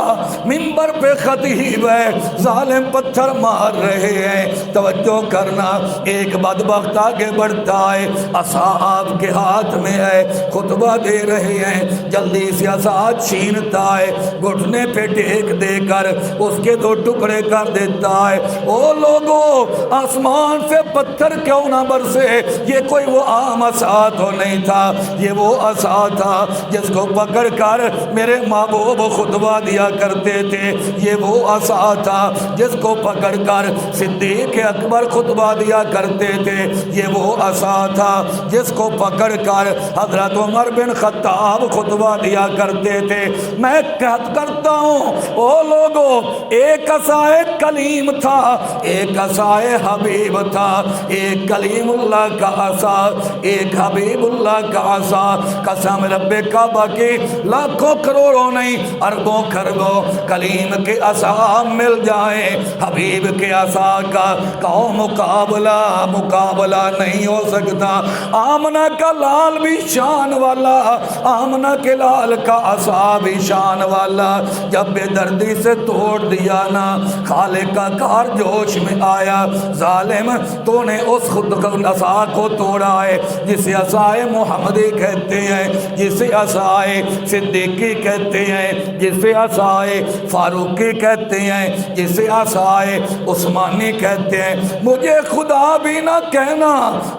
منبر پہ خطیب ہے، ظالم پتھر مار رہے ہیں۔ توجہ کرنا، ایک بدبخت آگے بڑھتا ہے، عصا آپ کے ہاتھ میں ہے، خطبہ دے رہے ہیں، جلدی سے عصا چھینتا ہے، گھٹنے پہ ٹیک دے کر اس کے 2 ٹکڑے کر دیتا ہے۔ او لوگوں، آسمان سے پتھر کیوں نہ برسے، یہ کوئی وہ عام عصا تو نہیں تھا، یہ وہ عصا تھا جس کو پکڑ کر میرے محبوب خطبہ دیا کرتے تھے، یہ وہ عصا تھا جس کو پکڑ کر صدیق اکبر خطبہ دیا کرتے تھے، یہ وہ عصا تھا جس کو پکڑ کر حضرت عمر بن خطاب خطبہ دیا کرتے تھے۔ میں بتاؤں او لوگوں، ایک عصائے کلیم تھا، ایک عصائے حبیب تھا، ایک کلیم اللہ کا عصا، ایک حبیب اللہ کا عصا۔ قسم رب کعبہ کی لاکھوں کروڑوں نہیں اربوں خربوں کلیم کے عصا مل جائیں، حبیب کے عصا کا کہو مقابلہ نہیں ہو سکتا۔ آمنہ کا لال بھی شان والا، آمنہ کے لال کا عصا بھی شان والا، جب بے دردی سے توڑ دیا نا خالق کا کار جوش میں آیا۔ ظالم تو نے اس خود عصا کو توڑا ہے جسے عصائے محمدی کہتے ہیں، جسے عصائے صدیقی کہتے ہیں، جسے عصائے فاروقی کہتے ہیں، جسے عصائے عثمانی کہتے ہیں۔ مجھے خدا بھی نہ کہنا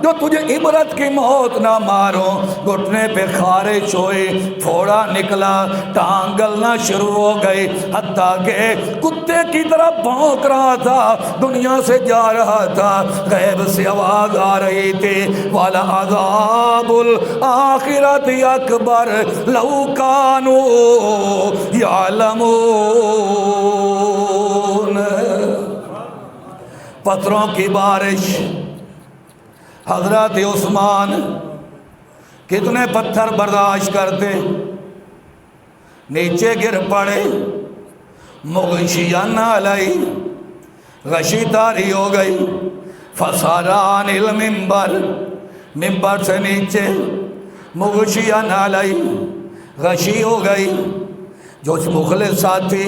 جو تجھے عبرت کی موت نہ مارو۔ گھٹنے پہ خارش ہوئی، پھوڑا نکلا، ٹانگ گلنا شروع ہو گئی، حتیٰ کہ کتے کی طرح بھونک رہا تھا، دنیا سے جا رہا تھا۔ غیب سے آواز آ رہی تھی، وَلَعَذَابُ الْآخِرَةِ أَكْبَرُ لَوْ كَانُوا يَعْلَمُونَ۔ پتھروں کی بارش، حضرت عثمان کتنے پتھر برداشت کرتے، نیچے گر پڑے، مغشیان علیہ، غشی طاری ہو گئی، فساران المنبر، منبر سے نیچے مغشیان علیہ، غشی ہو گئی۔ جو مخلص ساتھی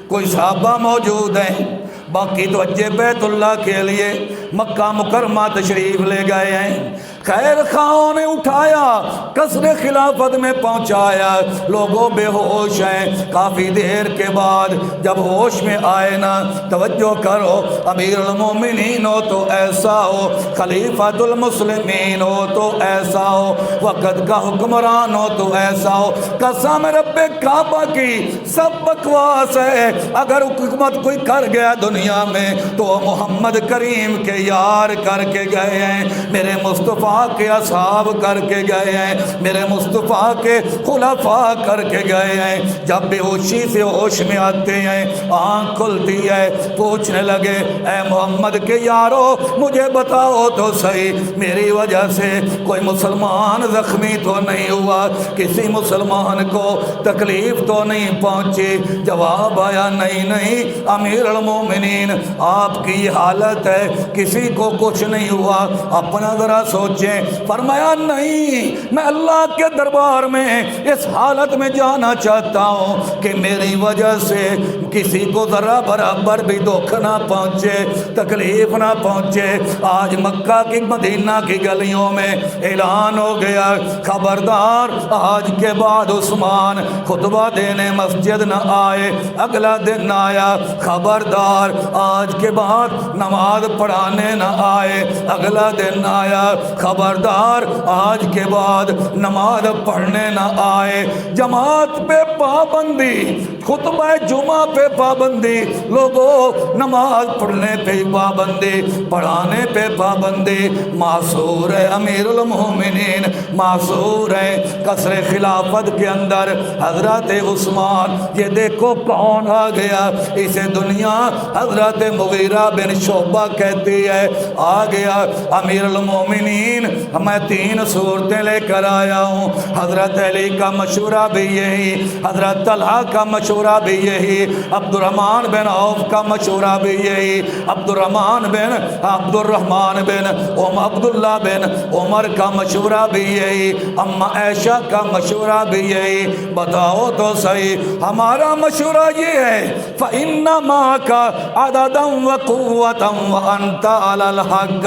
کوئی صحابہ موجود ہیں، باقی تو حج بیت اللہ کے لیے مکہ مکرمہ تشریف لے گئے ہیں، خیر خواہوں نے اٹھایا، قصر خلافت میں پہنچایا، لوگوں بے ہوش ہیں۔ کافی دیر کے بعد جب ہوش میں آئے نا، توجہ کرو، امیر المومنین ہو تو ایسا ہو، خلیفۃ المسلمین ہو تو ایسا ہو، وقت کا حکمران ہو تو ایسا ہو۔ قسم رب کعبہ کی سب بکواس ہے، اگر حکومت کوئی کر گیا دنیا میں تو محمد کریم کے یار کر کے گئے ہیں، میرے مصطفیٰ کے اصحاب کر کے گئے ہیں، میرے مصطفیٰ کے خلفاء کر کے گئے ہیں۔ جب بے ہوشی سے ہوش میں آتے ہیں، آنکھ کھلتی ہے، پوچھنے لگے اے محمد کے یارو مجھے بتاؤ تو صحیح، میری وجہ سے کوئی مسلمان زخمی تو نہیں ہوا، کسی مسلمان کو تکلیف تو نہیں پہنچی؟ جواب آیا نہیں امیر المومنین، آپ کی یہ حالت ہے، کسی کو کچھ نہیں ہوا، اپنا ذرا سوچیں۔ فرمایا نہیں، میں اللہ کے دربار میں اس حالت میں جانا چاہتا ہوں کہ میری وجہ سے کسی کو ذرا برابر بھی دکھ نہ پہنچے، تکلیف نہ پہنچے۔ آج مکہ کی مدینہ کی گلیوں میں اعلان ہو گیا، خبردار آج کے بعد عثمان خطبہ دینے مسجد نہ آئے۔ اگلا دن آیا، خبردار آج کے بعد نماز پڑھانے نہ آئے۔ اگلا دن آیا، خبردار آج کے بعد نماز پڑھنے نہ آئے۔ جماعت پہ پابندی، خطبہ جمعہ پہ پابندی، لوگوں نماز پڑھنے پہ پابندی، پڑھانے پہ پابندی۔ معصور ہے امیر المومنین، معصور ہے قصر خلافت کے اندر حضرت عثمان۔ یہ دیکھو کون آ گیا، اسے دنیا حضرت مغیرہ بن شعبہ کہتی ہے۔ آ گیا امیر المومنین، میں 3 صورتیں لے کر آیا ہوں۔ حضرت علی کا مشورہ بھی یہی، حضرت طلحہ کا مشورہ بھی یہی، عبد الرحمن بن عوف کا مشورہ بھی یہی، عبد الرحمن بن عبداللہ بن عمر کا مشورہ بھی یہی، اما عائشہ کا مشورہ بھی یہی۔ بتاؤ تو صحیح، ہمارا مشورہ یہ ہے فَإِنَّمَا كَ عَدَدًا وَقُوَّةً وَأَنْتَ عَلَى الْحَقِّ۔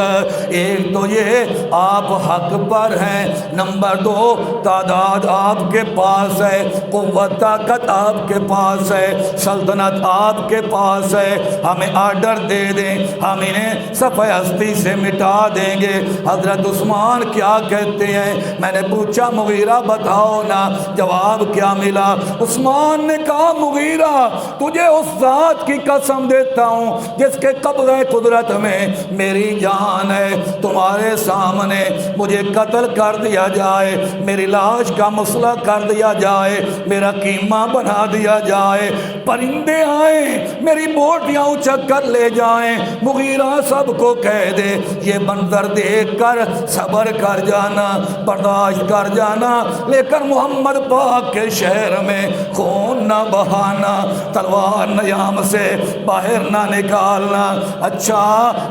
ایک تو یہ آپ حق پر ہیں، نمبر 2 تعداد آپ کے پاس ہے، قوت طاقت آپ کے پاس ہے، سلطنت آپ کے پاس ہے، ہمیں آرڈر دے دیں، ہم انہیں صفحہ ہستی سے مٹا دیں گے۔ حضرت عثمان کیا کہتے ہیں؟ میں نے پوچھا مغیرہ بتاؤ نا، جواب کیا ملا؟ عثمان نے کہا مغیرہ تجھے اس ذات کی قسم دیتا ہوں جس کے قبضہ قدرت میں میری جان ہے، تمہارے سامنے مجھے قتل کر دیا جائے، میری لاش کا مسئلہ کر دیا جائے، میرا قیمہ بنا دیا جائے، پرندے آئیں میری بوٹیاں اچک کر لے جائیں۔ مغیرہ سب کو کہہ دے یہ منظر دیکھ کر صبر کر جانا، برداشت کر جانا، لیکن محمد پاک کے شہر میں خون نہ بہانا، تلوار نیام سے باہر نہ نکالنا۔ اچھا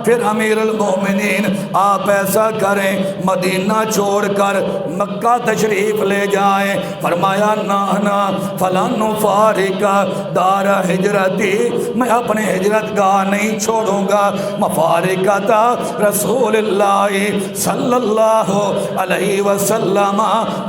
پھر امیر المومنین آپ ایسا کریں مدینہ چھوڑ کر مکہ تشریف لے جائیں۔ فرمایا نانا فلان فارقہ دار ہجرتی، میں اپنے ہجرت گاہ نہیں چھوڑوں گا، مفارقتا رسول اللہ صلی اللہ علیہ وسلم،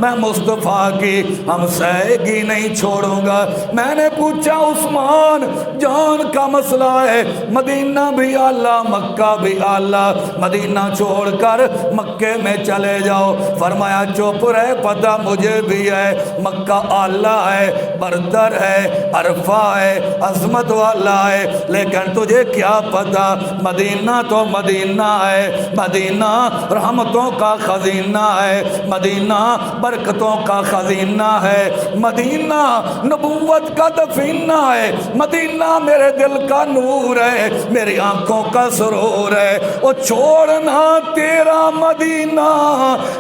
میں مصطفیٰ کی ہمسائیگی نہیں چھوڑوں گا۔ میں نے پوچھا عثمان جان کا مسئلہ ہے، مدینہ بھی اعلیٰ مکہ بھی اعلیٰ، مدینہ چھوڑ کر مکے میں چلے جاؤ۔ فرمایا چپ رہے، پتہ مجھے بھی ہے مکہ اعلیٰ ہے، برتر ہے، عرفہ ہے، عظمت والا ہے، لیکن تجھے کیا پتہ مدینہ تو مدینہ ہے، مدینہ رحمتوں کا خزینہ ہے، مدینہ برکتوں کا خزینہ ہے، مدینہ نبوت کا دفینہ ہے، مدینہ میرے دل کا نور ہے، میری آنکھوں کا سرور ہے۔ او چھوڑنا تیرا مدینہ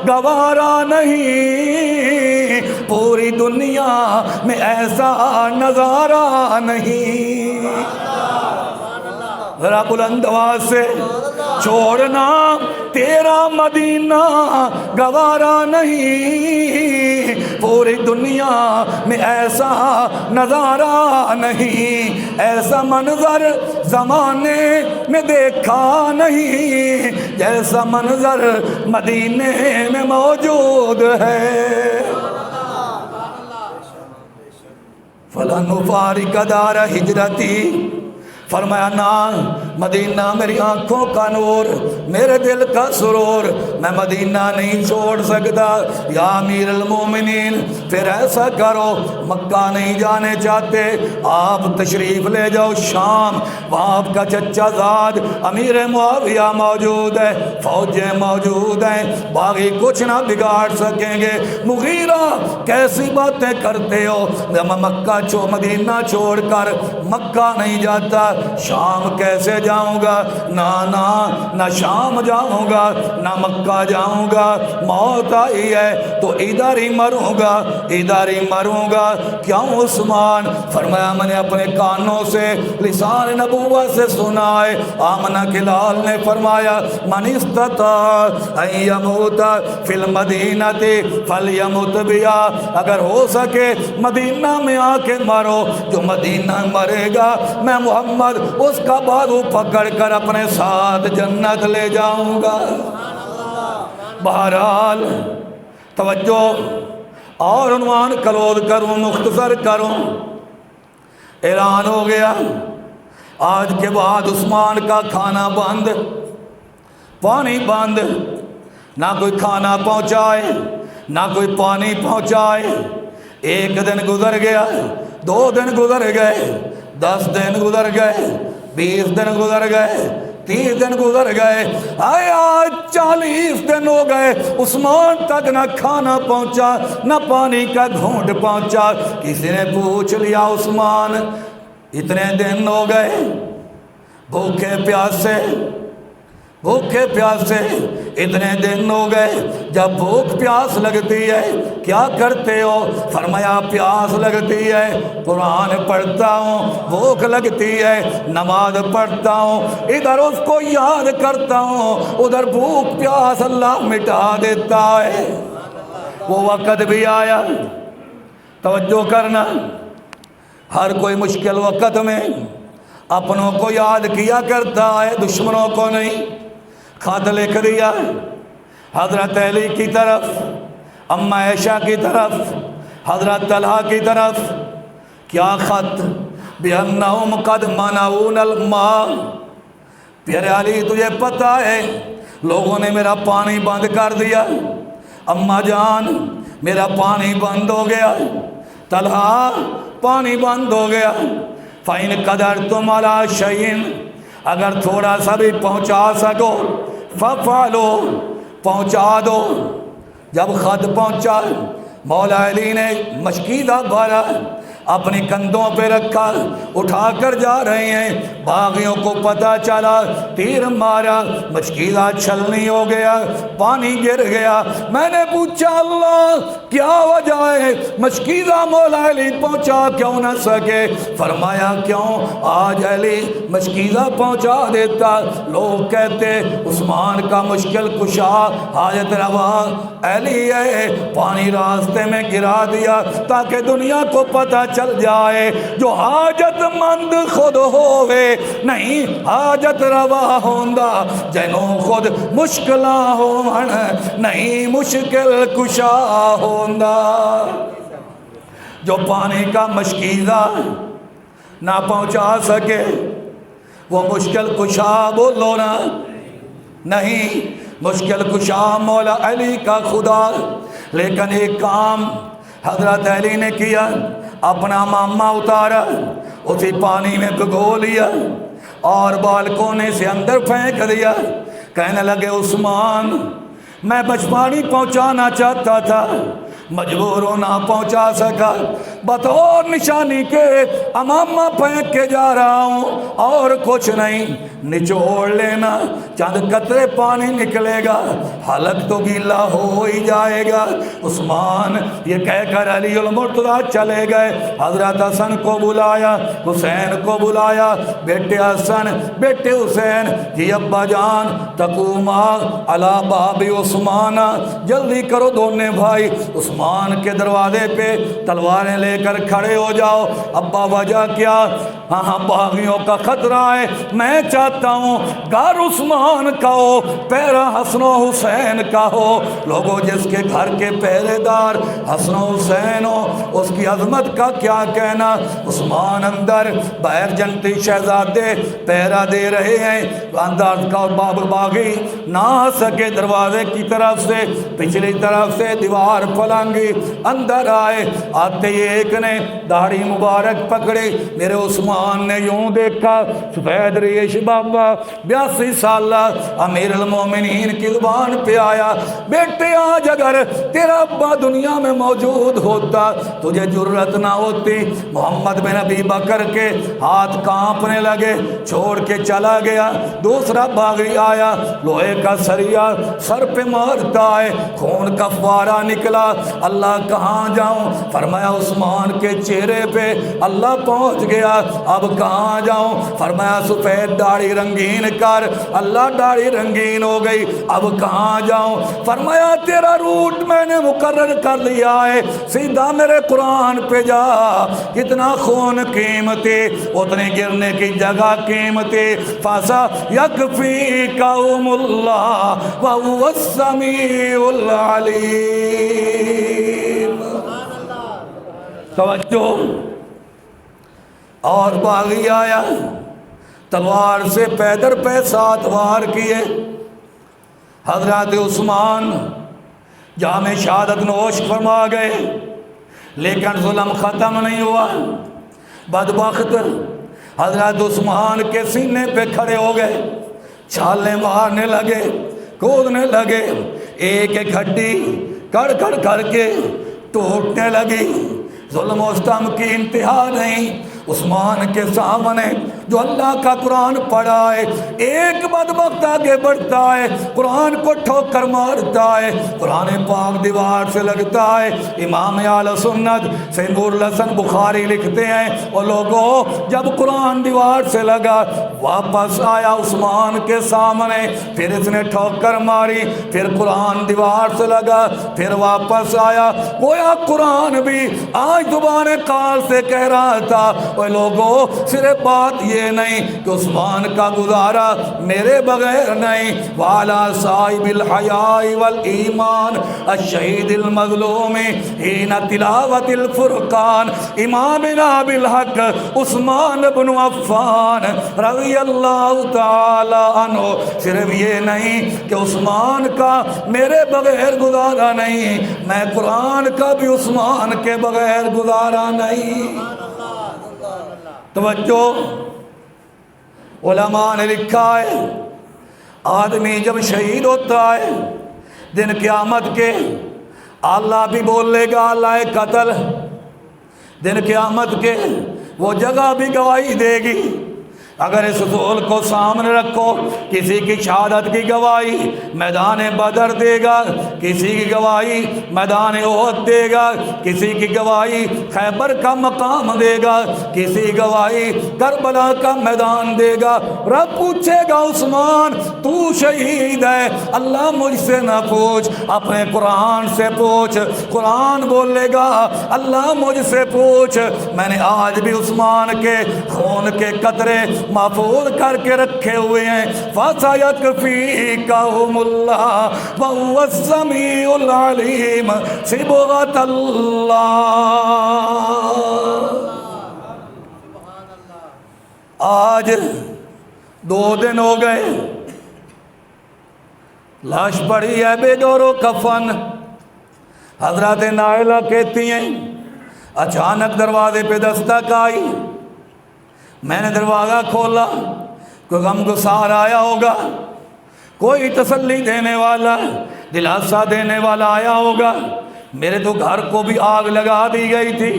گوارا نہیں، پوری دنیا میں ایسا نظارہ نہیں۔ ذرا بلند آواز سے، چھوڑنا تیرا مدینہ گوارا نہیں، پوری دنیا میں ایسا نظارہ نہیں، ایسا منظر زمانے میں دیکھا نہیں، جیسا منظر مدینے میں موجود ہے۔ فَلَنُ فَارِقَ دَارَ ہجرتی، فرمایا نا مدینہ میری آنکھوں کا نور، میرے دل کا سرور، میں مدینہ نہیں چھوڑ سکتا۔ یا امیر المومنین پھر ایسا کرو، مکہ نہیں جانے چاہتے آپ تشریف لے جاؤ شام، وہاں آپ کا چچا زاد امیر معاویہ موجود ہے، فوجیں موجود ہیں، باغی کچھ نہ بگاڑ سکیں گے۔ مغیرہ کیسی باتیں کرتے ہو، میں مکہ مدینہ چھوڑ کر مکہ نہیں جاتا، شام کیسے جاؤں گا؟ نہ شام جاؤں گا نہ مکہ جاؤں گا، موت آئی ہے تو ادھر ہی مروں گا، ادھر ہی مروں گا۔ کیوں عثمان؟ فرمایا میں نے اپنے کانوں سے لسان نبوت سے سنا ہے، آمنہ کے لال نے فرمایا من استطاع ان یموت فی المدینہ فلیمت بہا، اگر ہو سکے مدینہ میں آ کے مرو، جو مدینہ مرے گا میں محمد اس کا بازو پکڑ کر اپنے ساتھ جنت لے جاؤں گا۔ بہرحال توجہ اور عنوان کلوز کروں، مختصر کروں، اعلان ہو گیا آج کے بعد عثمان کا کھانا بند، پانی بند، نہ کوئی کھانا پہنچائے نہ کوئی پانی پہنچائے۔ ایک دن گزر گیا، 2 دن گزر گئے، 10 دن گزر گئے، 20 دن گزر گئے، 30 دن گزر گئے، آج 40 دن ہو گئے، عثمان تک نہ کھانا پہنچا نہ پانی کا گھونٹ پہنچا۔ کسی نے پوچھ لیا عثمان اتنے دن ہو گئے بھوکے پیاسے، بھوکے پیاسے اتنے دن ہو گئے، جب بھوک پیاس لگتی ہے کیا کرتے ہو؟ فرمایا پیاس لگتی ہے قرآن پڑھتا ہوں، بھوک لگتی ہے نماز پڑھتا ہوں، ادھر اس کو یاد کرتا ہوں، ادھر بھوک پیاس اللہ مٹا دیتا ہے۔ وہ وقت بھی آیا، توجہ کرنا، ہر کوئی مشکل وقت میں اپنوں کو یاد کیا کرتا ہے، دشمنوں کو نہیں۔ خط لکھ دیا حضرت علی کی طرف، اماں عائشہ کی طرف، حضرت طلحہ کی طرف۔ کیا خط؟ بِأَنَّهُمْ قَدْ مَنَعُونَ الْمَاءَ، پیارے علی تجھے پتہ ہے لوگوں نے میرا پانی بند کر دیا، اماں جان میرا پانی بند ہو گیا، طلحہ پانی بند ہو گیا۔ فَإِنْ قَدَرْتُمْ عَلَىٰ شَيْءٍ، اگر تھوڑا سا بھی پہنچا سکو فَفْعَلُوا، پہنچا دو۔ جب خط پہنچا مولا علی نے مشکیزہ بھرا، اپنی کندھوں پہ رکھا، اٹھا کر جا رہے ہیں۔ باغیوں کو پتہ چلا، تیر مارا، مشکیزہ چھلنی ہو گیا، پانی گر گیا۔ میں نے پوچھا اللہ کیا وجہ ہے، مشکیزہ مولا علی پہنچا کیوں نہ سکے؟ فرمایا کیوں، آج علی مشکیزہ پہنچا دیتا، لوگ کہتے عثمان کا مشکل کشا حاجت روا علی ہے، پانی راستے میں گرا دیا تاکہ دنیا کو پتہ چل جائے جو حاجت مند خود ہوئے نہیں حاجت روا ہوندا، جنوں خود مشکلاں ہون نہیں مشکل کشا ہوندا۔ جو پانی کا مشکیزہ نہ پہنچا سکے وہ مشکل کشا بولو نا نہیں، مشکل کشا مولا علی کا خدا۔ لیکن ایک کام حضرت علی نے کیا، اپنا ماما اتارا، اسی پانی میں بھگو لیا اور بالکونے سے اندر پھینک دیا۔ کہنے لگے عثمان میں بچ پانی پہنچانا چاہتا تھا، مجبور ہونا پہنچا سکا، بطور نشانی کے امامہ پھینک کے جا رہا ہوں اور کچھ نہیں، نچوڑ لینا، چند قطرے پانی نکلے گا، حلق تو گیلا ہو ہی جائے گا۔ عثمان یہ کہہ کر علی المرتضیٰ چلے گئے۔ حضرت حسن کو بلایا، حسین کو بلایا، بیٹے حسن بیٹے حسین، جی ابا جان تقوما علی باب عثمان، جلدی کرو دونوں بھائی، عثمان کے دروازے پہ تلواریں لے کر کھڑے ہو جاؤ۔ ابا وجہ کیا؟ ہاں باغیوں کا خطرہ ہے، میں چاہتا ہوں گھر عثمان کا ہو، پیرا حسن و حسین کا ہو۔ لوگوں جس کے گھر کے پہرے دار حسن و حسین ہو اس کی عظمت کا کیا کہنا۔ عثمان اندر، باہر جنتی شہزادے پہرا دے رہے ہیں، اندر کا باب باغی نہ آ سکے دروازے کی طرف سے، پچھلی طرف سے دیوار پلنگی، اندر آئے، آتے ہی ایک نے داڑھی مبارک پکڑی، میرے عثمان نے یوں دیکھا، سفید ریش بابا 82 سالہ امیر المومنین کی زبان پہ آیا، بیٹے آج اگر تیرا ابا دنیا میں موجود ہوتا تجھے جرت نہ ہوتی۔ محمد بن ابی بکر کے ہاتھ کانپنے لگے، چھوڑ کے چلا گیا۔ دوسرا باغی آیا، لوہے کا سریا سر پہ مارتا ہے، خون کا فوارہ نکلا، اللہ کہاں جاؤں؟ فرمایا عثمان کے چہرے پہ اللہ پہنچ گیا، اب کہاں جاؤں؟ فرمایا سفید داڑھی رنگین کر، اللہ داڑھی رنگین ہو گئی، اب کہاں جاؤں؟ فرمایا تیرا روٹ میں نے مقرر کر لیا ہے، سیدھا میرے قرآن پہ جا، کتنا خون قیمتی اتنے گرنے کی جگہ قیمتی، فاسا یکفیکہم اللہ وہو السمیع العلیم۔ توجہ، اور باغی آیا، تلوار سے پیدر پہ 7 وار کیے۔ حضرت عثمان جام شہادت نوش فرما گئے، لیکن ظلم ختم نہیں ہوا۔ بدبخت حضرت عثمان کے سینے پہ کھڑے ہو گئے، چھالیں مارنے لگے، کودنے لگے، ایک ایک ہڈی کڑ کڑ کر کے ٹوٹنے لگی۔ ظلم و ستم کی انتہا نہیں۔ عثمان کے سامنے جو اللہ کا قرآن پڑھا ہے، ایک بدبخت آگے بڑھتا ہے، قرآن کو ٹھوکر مارتا ہے، قرآن پاک دیوار سے لگتا ہے۔ امام اہل سنت سیمور الحسن بخاری لکھتے ہیں، اور لوگوں جب قرآن دیوار سے لگا، واپس آیا عثمان کے سامنے، پھر اس نے ٹھوکر ماری، پھر قرآن دیوار سے لگا، پھر واپس آیا، گویا قرآن بھی آج زبان قال سے کہہ رہا تھا، اے لوگوں صرف بات یہ نہیں کہ عثمان کا گزارا میرے بغیر نہیں، وَعَلَى صَاحِبِ الْحَيَاءِ وَالْإِيمَانِ الشَّهِيدِ الْمَظْلُومِ حِينَ تِلَاوَةِ الْفُرْقَانِ امامنا بالحق عثمان بن عفان رضی اللہ تعالی عنہ۔ صرف یہ نہیں کہ عثمان کا میرے بغیر گزارا نہیں، میں قرآن کا بھی عثمان کے بغیر گزارا نہیں۔ توجہ، علماء نے لکھا ہے آدمی جب شہید ہوتا ہے دن قیامت کے اللہ بھی بولے گا اللہ قتل، دن قیامت کے وہ جگہ بھی گواہی دے گی۔ اگر اس اصول کو سامنے رکھو، کسی کی شہادت کی گواہی میدان بدر دے گا، کسی کی گواہی میدان احد دے گا، کسی کی گواہی خیبر کا مقام دے گا، کسی گواہی کربلا کا میدان دے گا۔ رب پوچھے گا عثمان تو شہید ہے؟ اللہ مجھ سے نہ پوچھ، اپنے قرآن سے پوچھ۔ قرآن بولے گا اللہ مجھ سے پوچھ، میں نے آج بھی عثمان کے خون کے قطرے محفوظ کر کے رکھے ہوئے ہیں۔ فَسَيَكْفِيكَهُمُ اللَّهُ وَهُوَ السَّمِيعُ الْعَلِيمُ صِبْغَةَ اللَّهِ۔ آج 2 دن ہو گئے، لاش پڑی ہے بے دور و کفن۔ حضرت نائلہ کہتی ہیں اچانک دروازے پہ دستک آئی، میں نے دروازہ کھولا، کوئی غمگسار آیا ہوگا، کوئی تسلی دینے والا، دلاسا دینے والا آیا ہوگا۔ میرے تو گھر کو بھی آگ لگا دی گئی تھی،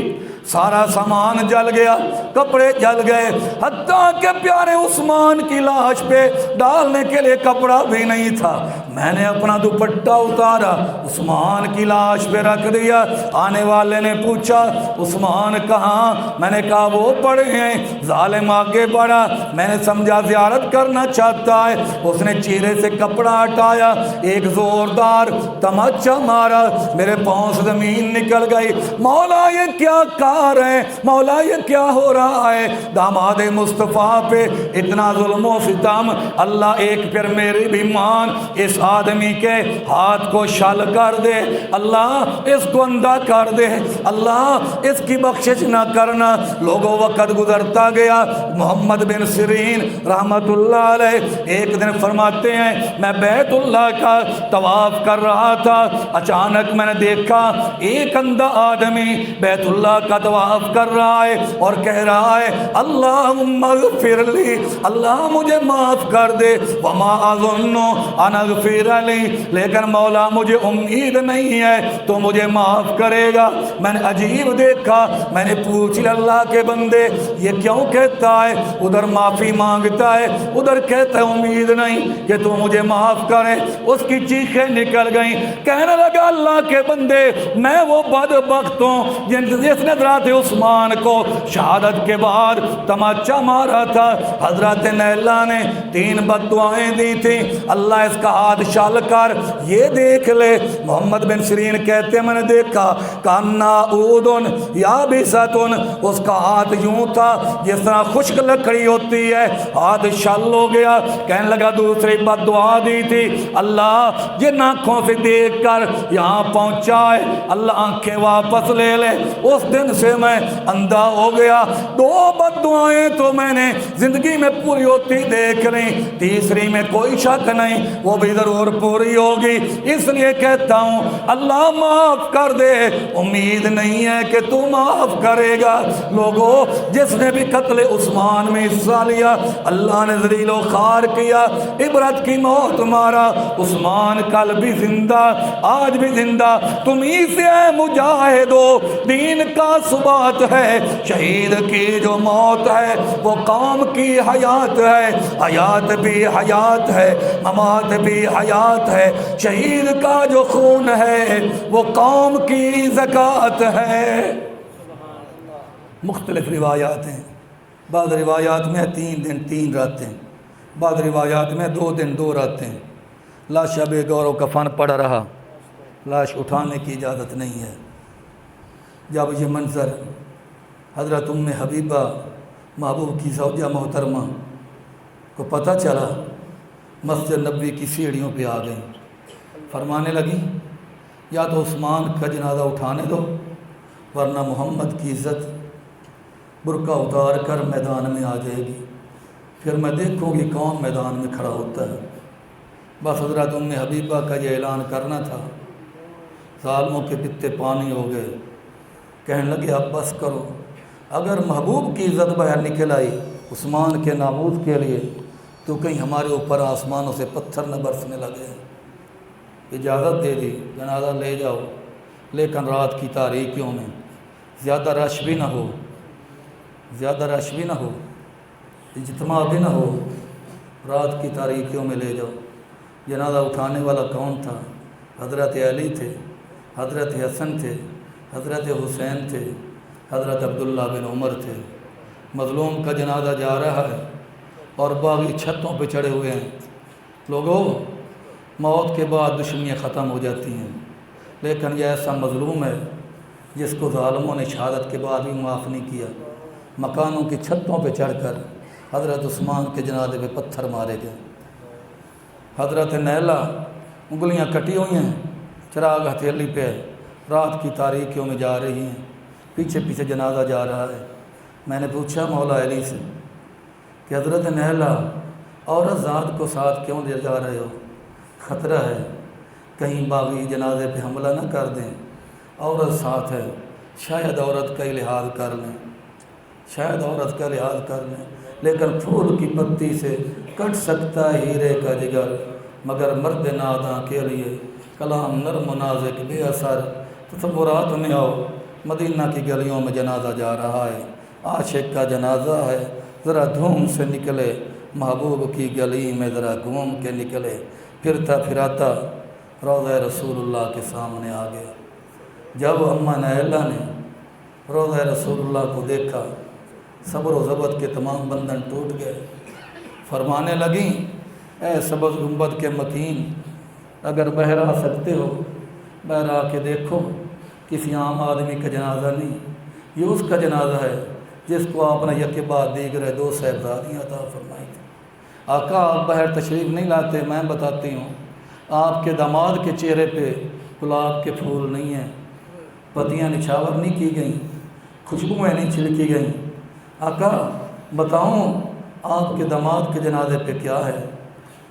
سارا سامان جل گیا، کپڑے جل گئے، حتیٰ کہ پیارے عثمان کی لاش پہ ڈالنے کے لیے کپڑا بھی نہیں تھا۔ میں نے اپنا دوپٹہ اتارا، عثمان کی لاش پہ رکھ دیا۔ آنے والے نے پوچھا عثمان کہاں؟ میں نے کہا وہ پڑے ہیں۔ ظالم آگے بڑھا، میں نے سمجھا زیارت کرنا چاہتا ہے۔ اس نے چہرے سے کپڑا ہٹایا، ایک زوردار تمچا مارا، میرے پاؤں سے زمین نکل گئی۔ مولا یہ کیا کار ہے؟ مولا یہ کیا ہو رہا ہے؟ داماد مصطفیٰ پہ اتنا ظلم و ستم۔ اللہ ایک پھر میری بھی مان، اس آدمی کے ہاتھ کو شل کر دے، اللہ اس کو اندھا کر دے، اللہ اس کی بخشش نہ کرنا۔ لوگوں وقت گزرتا گیا، محمد بن سیرین رحمت اللہ علیہ ایک دن فرماتے ہیں میں بیت اللہ کا طواف کر رہا تھا، اچانک میں نے دیکھا ایک اندھا آدمی بیت اللہ کا طواف کر رہا ہے اور کہہ رہا ہے اللہم اغفر لی، اللہ مجھے معاف کر دے، وما اظن ان اغفر لی، لیکن مولا مجھے امید نہیں ہے تو مجھے معاف کرے گا۔ میں نے عجیب دیکھا، میں نے پوچھ لیا اللہ کے بندے یہ کیوں کہتا ہے؟ ادھر معافی مانگتا ہے، ادھر کہتا ہے امید نہیں کہ تو مجھے معاف کرے۔ اس کی چیخیں نکل گئیں، کہنے لگا اللہ کے بندے میں وہ بدبخت ہوں جس نے حضرت عثمان کو شہادت کے بعد تماچا مارا تھا۔ حضرت نیلہ نے 3 بد دعائیں دی تھی، اللہ اس کا ہاتھ شال کر یہ دیکھ لے۔ محمد بن سیرین کہتے ہیں میں نے دیکھا کانا اودن یا بیستن، اس کا ہاتھ یوں تھا جس طرح خشک لکڑی ہوتی ہے، ہاتھ شل ہو گیا۔ کہنے لگا دوسری بد دعا دی تھی اللہ جن آنکھوں سے دیکھ کر یہاں پہنچا ہے اللہ آنکھیں واپس لے لے۔ اس دن سے میں اندھا ہو گیا۔ 2 بد دعائیں تو میں نے زندگی میں پوری ہوتی دیکھ لی، تیسری میں کوئی شک نہیں وہ بھی ضرور پوری ہوگی، اس لیے کہتا ہوں اللہ معاف کر دے، امید نہیں ہے کہ تو معاف کرے گا۔ لوگوں جس نے بھی قتل عثمان میں حصہ لیا اللہ نے ذلیل و خوار کیا، عبرت کی موت مارا۔ عثمان کل بھی زندہ آج بھی زندہ، تم ہی سے ہے مجاہدو، دین کا ثبات ہے۔ شہید کی جو موت ہے وہ قوم کی حیات ہے، حیات بھی حیات ہے، ممات بھی حیات ہے۔ شہید کا جو خون ہے وہ قوم کی زکوٰۃ ہے۔ مختلف روایات ہیں، بعض روایات میں 3 دن 3 راتیں، بعض روایات میں 2 دن 2 راتیں۔ لاش بے گور و کفن پڑا رہا، لاش اٹھانے کی اجازت نہیں ہے۔ جب یہ منظر حضرت ام حبیبہ محبوب کی زوجہ محترمہ کو پتہ چلا، مسجد نبوی کی سیڑھیوں پہ آ گئیں، فرمانے لگی یا تو عثمان کا جنازہ اٹھانے دو ورنہ محمد کی عزت برقع اتار کر میدان میں آ جائے گی، پھر میں دیکھوں گی کون میدان میں کھڑا ہوتا ہے۔ بس حضرت ام حبیبہ کا یہ اعلان کرنا تھا، ظالموں کے پتے پانی ہو گئے، کہنے لگے اب بس کرو، اگر محبوب کی عزت باہر نکل آئی عثمان کے ناموس کے لیے تو کہیں ہمارے اوپر آسمانوں سے پتھر نہ برسنے لگے۔ اجازت دے دی، جنازہ لے جاؤ۔ لیکن رات کی تاریکیوں میں زیادہ رش بھی نہ ہو، زیادہ رش بھی نہ ہو، اجتماع بھی نہ ہو، رات کی تاریکیوں میں لے جاؤ۔ جنازہ اٹھانے والا کون تھا؟ حضرت علی تھے، حضرت حسن تھے، حضرت حسین تھے، حضرت عبداللہ بن عمر تھے۔ مظلوم کا جنازہ جا رہا ہے اور باغی چھتوں پہ چڑھے ہوئے ہیں۔ لوگوں، موت کے بعد دشمنیاں ختم ہو جاتی ہیں، لیکن یہ ایسا مظلوم ہے جس کو ظالموں نے شہادت کے بعد بھی معاف نہیں کیا۔ مکانوں کی چھتوں پہ چڑھ کر حضرت عثمان کے جنازے پہ پتھر مارے گئے۔ حضرت نیلہ انگلیاں کٹی ہوئی ہیں، چراغ ہتھیلی پہ رات کی تاریکیوں میں جا رہی ہیں، پیچھے پیچھے جنازہ جا رہا ہے۔ میں نے پوچھا مولا علی سے کہ حضرت نیلہ عورت ذات کو ساتھ کیوں لے جا رہے ہو؟ خطرہ ہے کہیں باغی جنازے پہ حملہ نہ کر دیں، عورت ساتھ ہے، شاید عورت کا ہی لحاظ کر لیں، شاید عورت کا لحاظ کر لیں، لیکن پھول کی پتی سے کٹ سکتا ہے ہیرے کا جگر، مگر مرد ناداں کے لیے کلام نرم و نازک بے اثر۔ تصورات میں آؤ، مدینہ کی گلیوں میں جنازہ جا رہا ہے، عاشق کا جنازہ ہے، ذرا دھوم سے نکلے، محبوب کی گلی میں ذرا گھوم کے نکلے۔ پھرتا پھراتا روضہ رسول اللہ کے سامنے آ گیا۔ جب اماں نیلہ نے روضہ رسول اللہ کو دیکھا، صبر و ضبط کے تمام بندھن ٹوٹ گئے۔ فرمانے لگیں، اے سبز گنبد کے مکین، اگر باہر آ سکتے ہو باہر آ کے دیکھو، کسی عام آدمی کا جنازہ نہیں، یہ اس کا جنازہ ہے جس کو آپ نے یکے بعد دیگر 2 صاحبزادیاں عطا فرمائی تھیں۔ آقا آپ باہر تشریف نہیں لاتے، میں بتاتی ہوں، آپ کے داماد کے چہرے پہ گلاب کے پھول نہیں ہیں، پتیاں نچھاور نہیں کی گئیں، خوشبوئیں نہیں چھڑکی گئیں۔ آقا بتاؤں آپ کے داماد کے جنازے پہ کیا ہے؟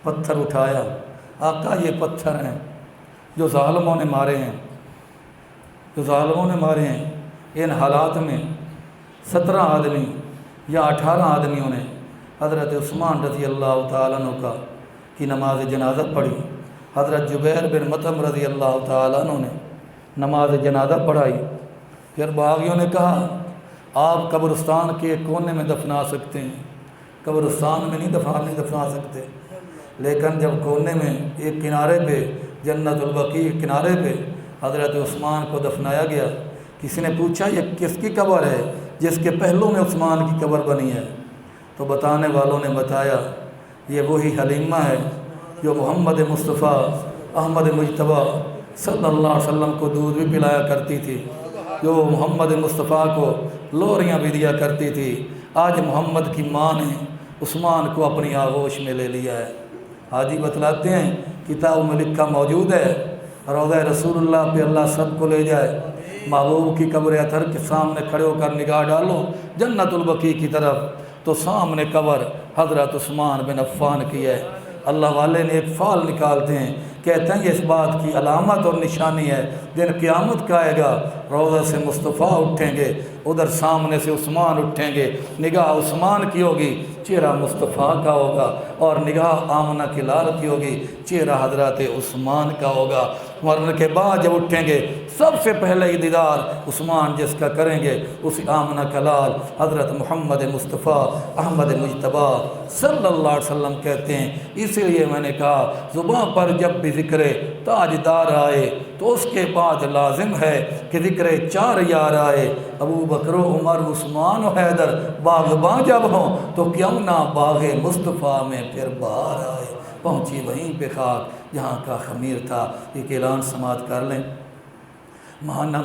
پتھر اٹھایا۔ آقا یہ پتھر ہیں جو ظالموں نے مارے ہیں، جو ظالموں نے مارے ہیں۔ ان حالات میں 17 آدمی یا 18 آدمیوں نے حضرت عثمان رضی اللہ تعالیٰ عنہ کا کی نماز جنازہ پڑھی۔ حضرت جبیر بن مطعم رضی اللہ تعالیٰ عنہ نے نماز جنازہ پڑھائی۔ پھر باغیوں نے کہا آپ قبرستان کے ایک کونے میں دفنا سکتے ہیں، قبرستان میں نہیں دفنا سکتے، لیکن جب کونے میں ایک کنارے پہ جنت البقیع کنارے پہ حضرت عثمان کو دفنایا گیا، کسی نے پوچھا یہ کس کی قبر ہے جس کے پہلو میں عثمان کی قبر بنی ہے؟ تو بتانے والوں نے بتایا یہ وہی حلیمہ ہے جو محمد مصطفیٰ احمد مجتبی صلی اللہ علیہ وسلم کو دودھ بھی پلایا کرتی تھی، جو محمد مصطفیٰ کو لوریاں بھی دیا کرتی تھی۔ آج محمد کی ماں نے عثمان کو اپنی آغوش میں لے لیا ہے۔ حاجی بتلاتے ہیں کتاب میں لکھا موجود ہے، روضہ رسول اللہ پہ اللہ سب کو لے جائے، محبوب کی قبر اطہر کے سامنے کھڑے ہو کر نگاہ ڈالو جنت البقیع کی طرف، تو سامنے قبر حضرت عثمان بن عفان کی ہے۔ اللہ والے نے ایک فال نکالتے ہیں، کہتے ہیں یہ اس بات کی علامت اور نشانی ہے، دن قیامت کا آئے گا، روضہ سے مصطفیٰ اٹھیں گے، ادھر سامنے سے عثمان اٹھیں گے، نگاہ عثمان کی ہوگی، چہرہ مصطفیٰ کا ہوگا، اور نگاہ آمنہ کی لال کی ہوگی، چہرہ حضرت عثمان کا ہوگا۔ مرنے کے بعد جب اٹھیں گے سب سے پہلے دیدار عثمان جس کا کریں گے، اس آمنہ کا لال حضرت محمد مصطفیٰ احمد مجتبی صلی اللہ علیہ وسلم کہتے ہیں۔ اسی لیے میں نے کہا زباں پر جب بھی ذکر تاجدار آئے تو اس کے بعد لازم ہے کہ ذکر 4 یار آئے، ابو بکر و عمر عثمان و حیدر باغباں جب ہوں تو کیوں نہ باغ مصطفیٰ میں پھر بہار آئے۔ پہنچی وہیں پہ خاک جہاں کا خمیر تھا۔ ایک اعلان سماعت کر لیں، ماہانہ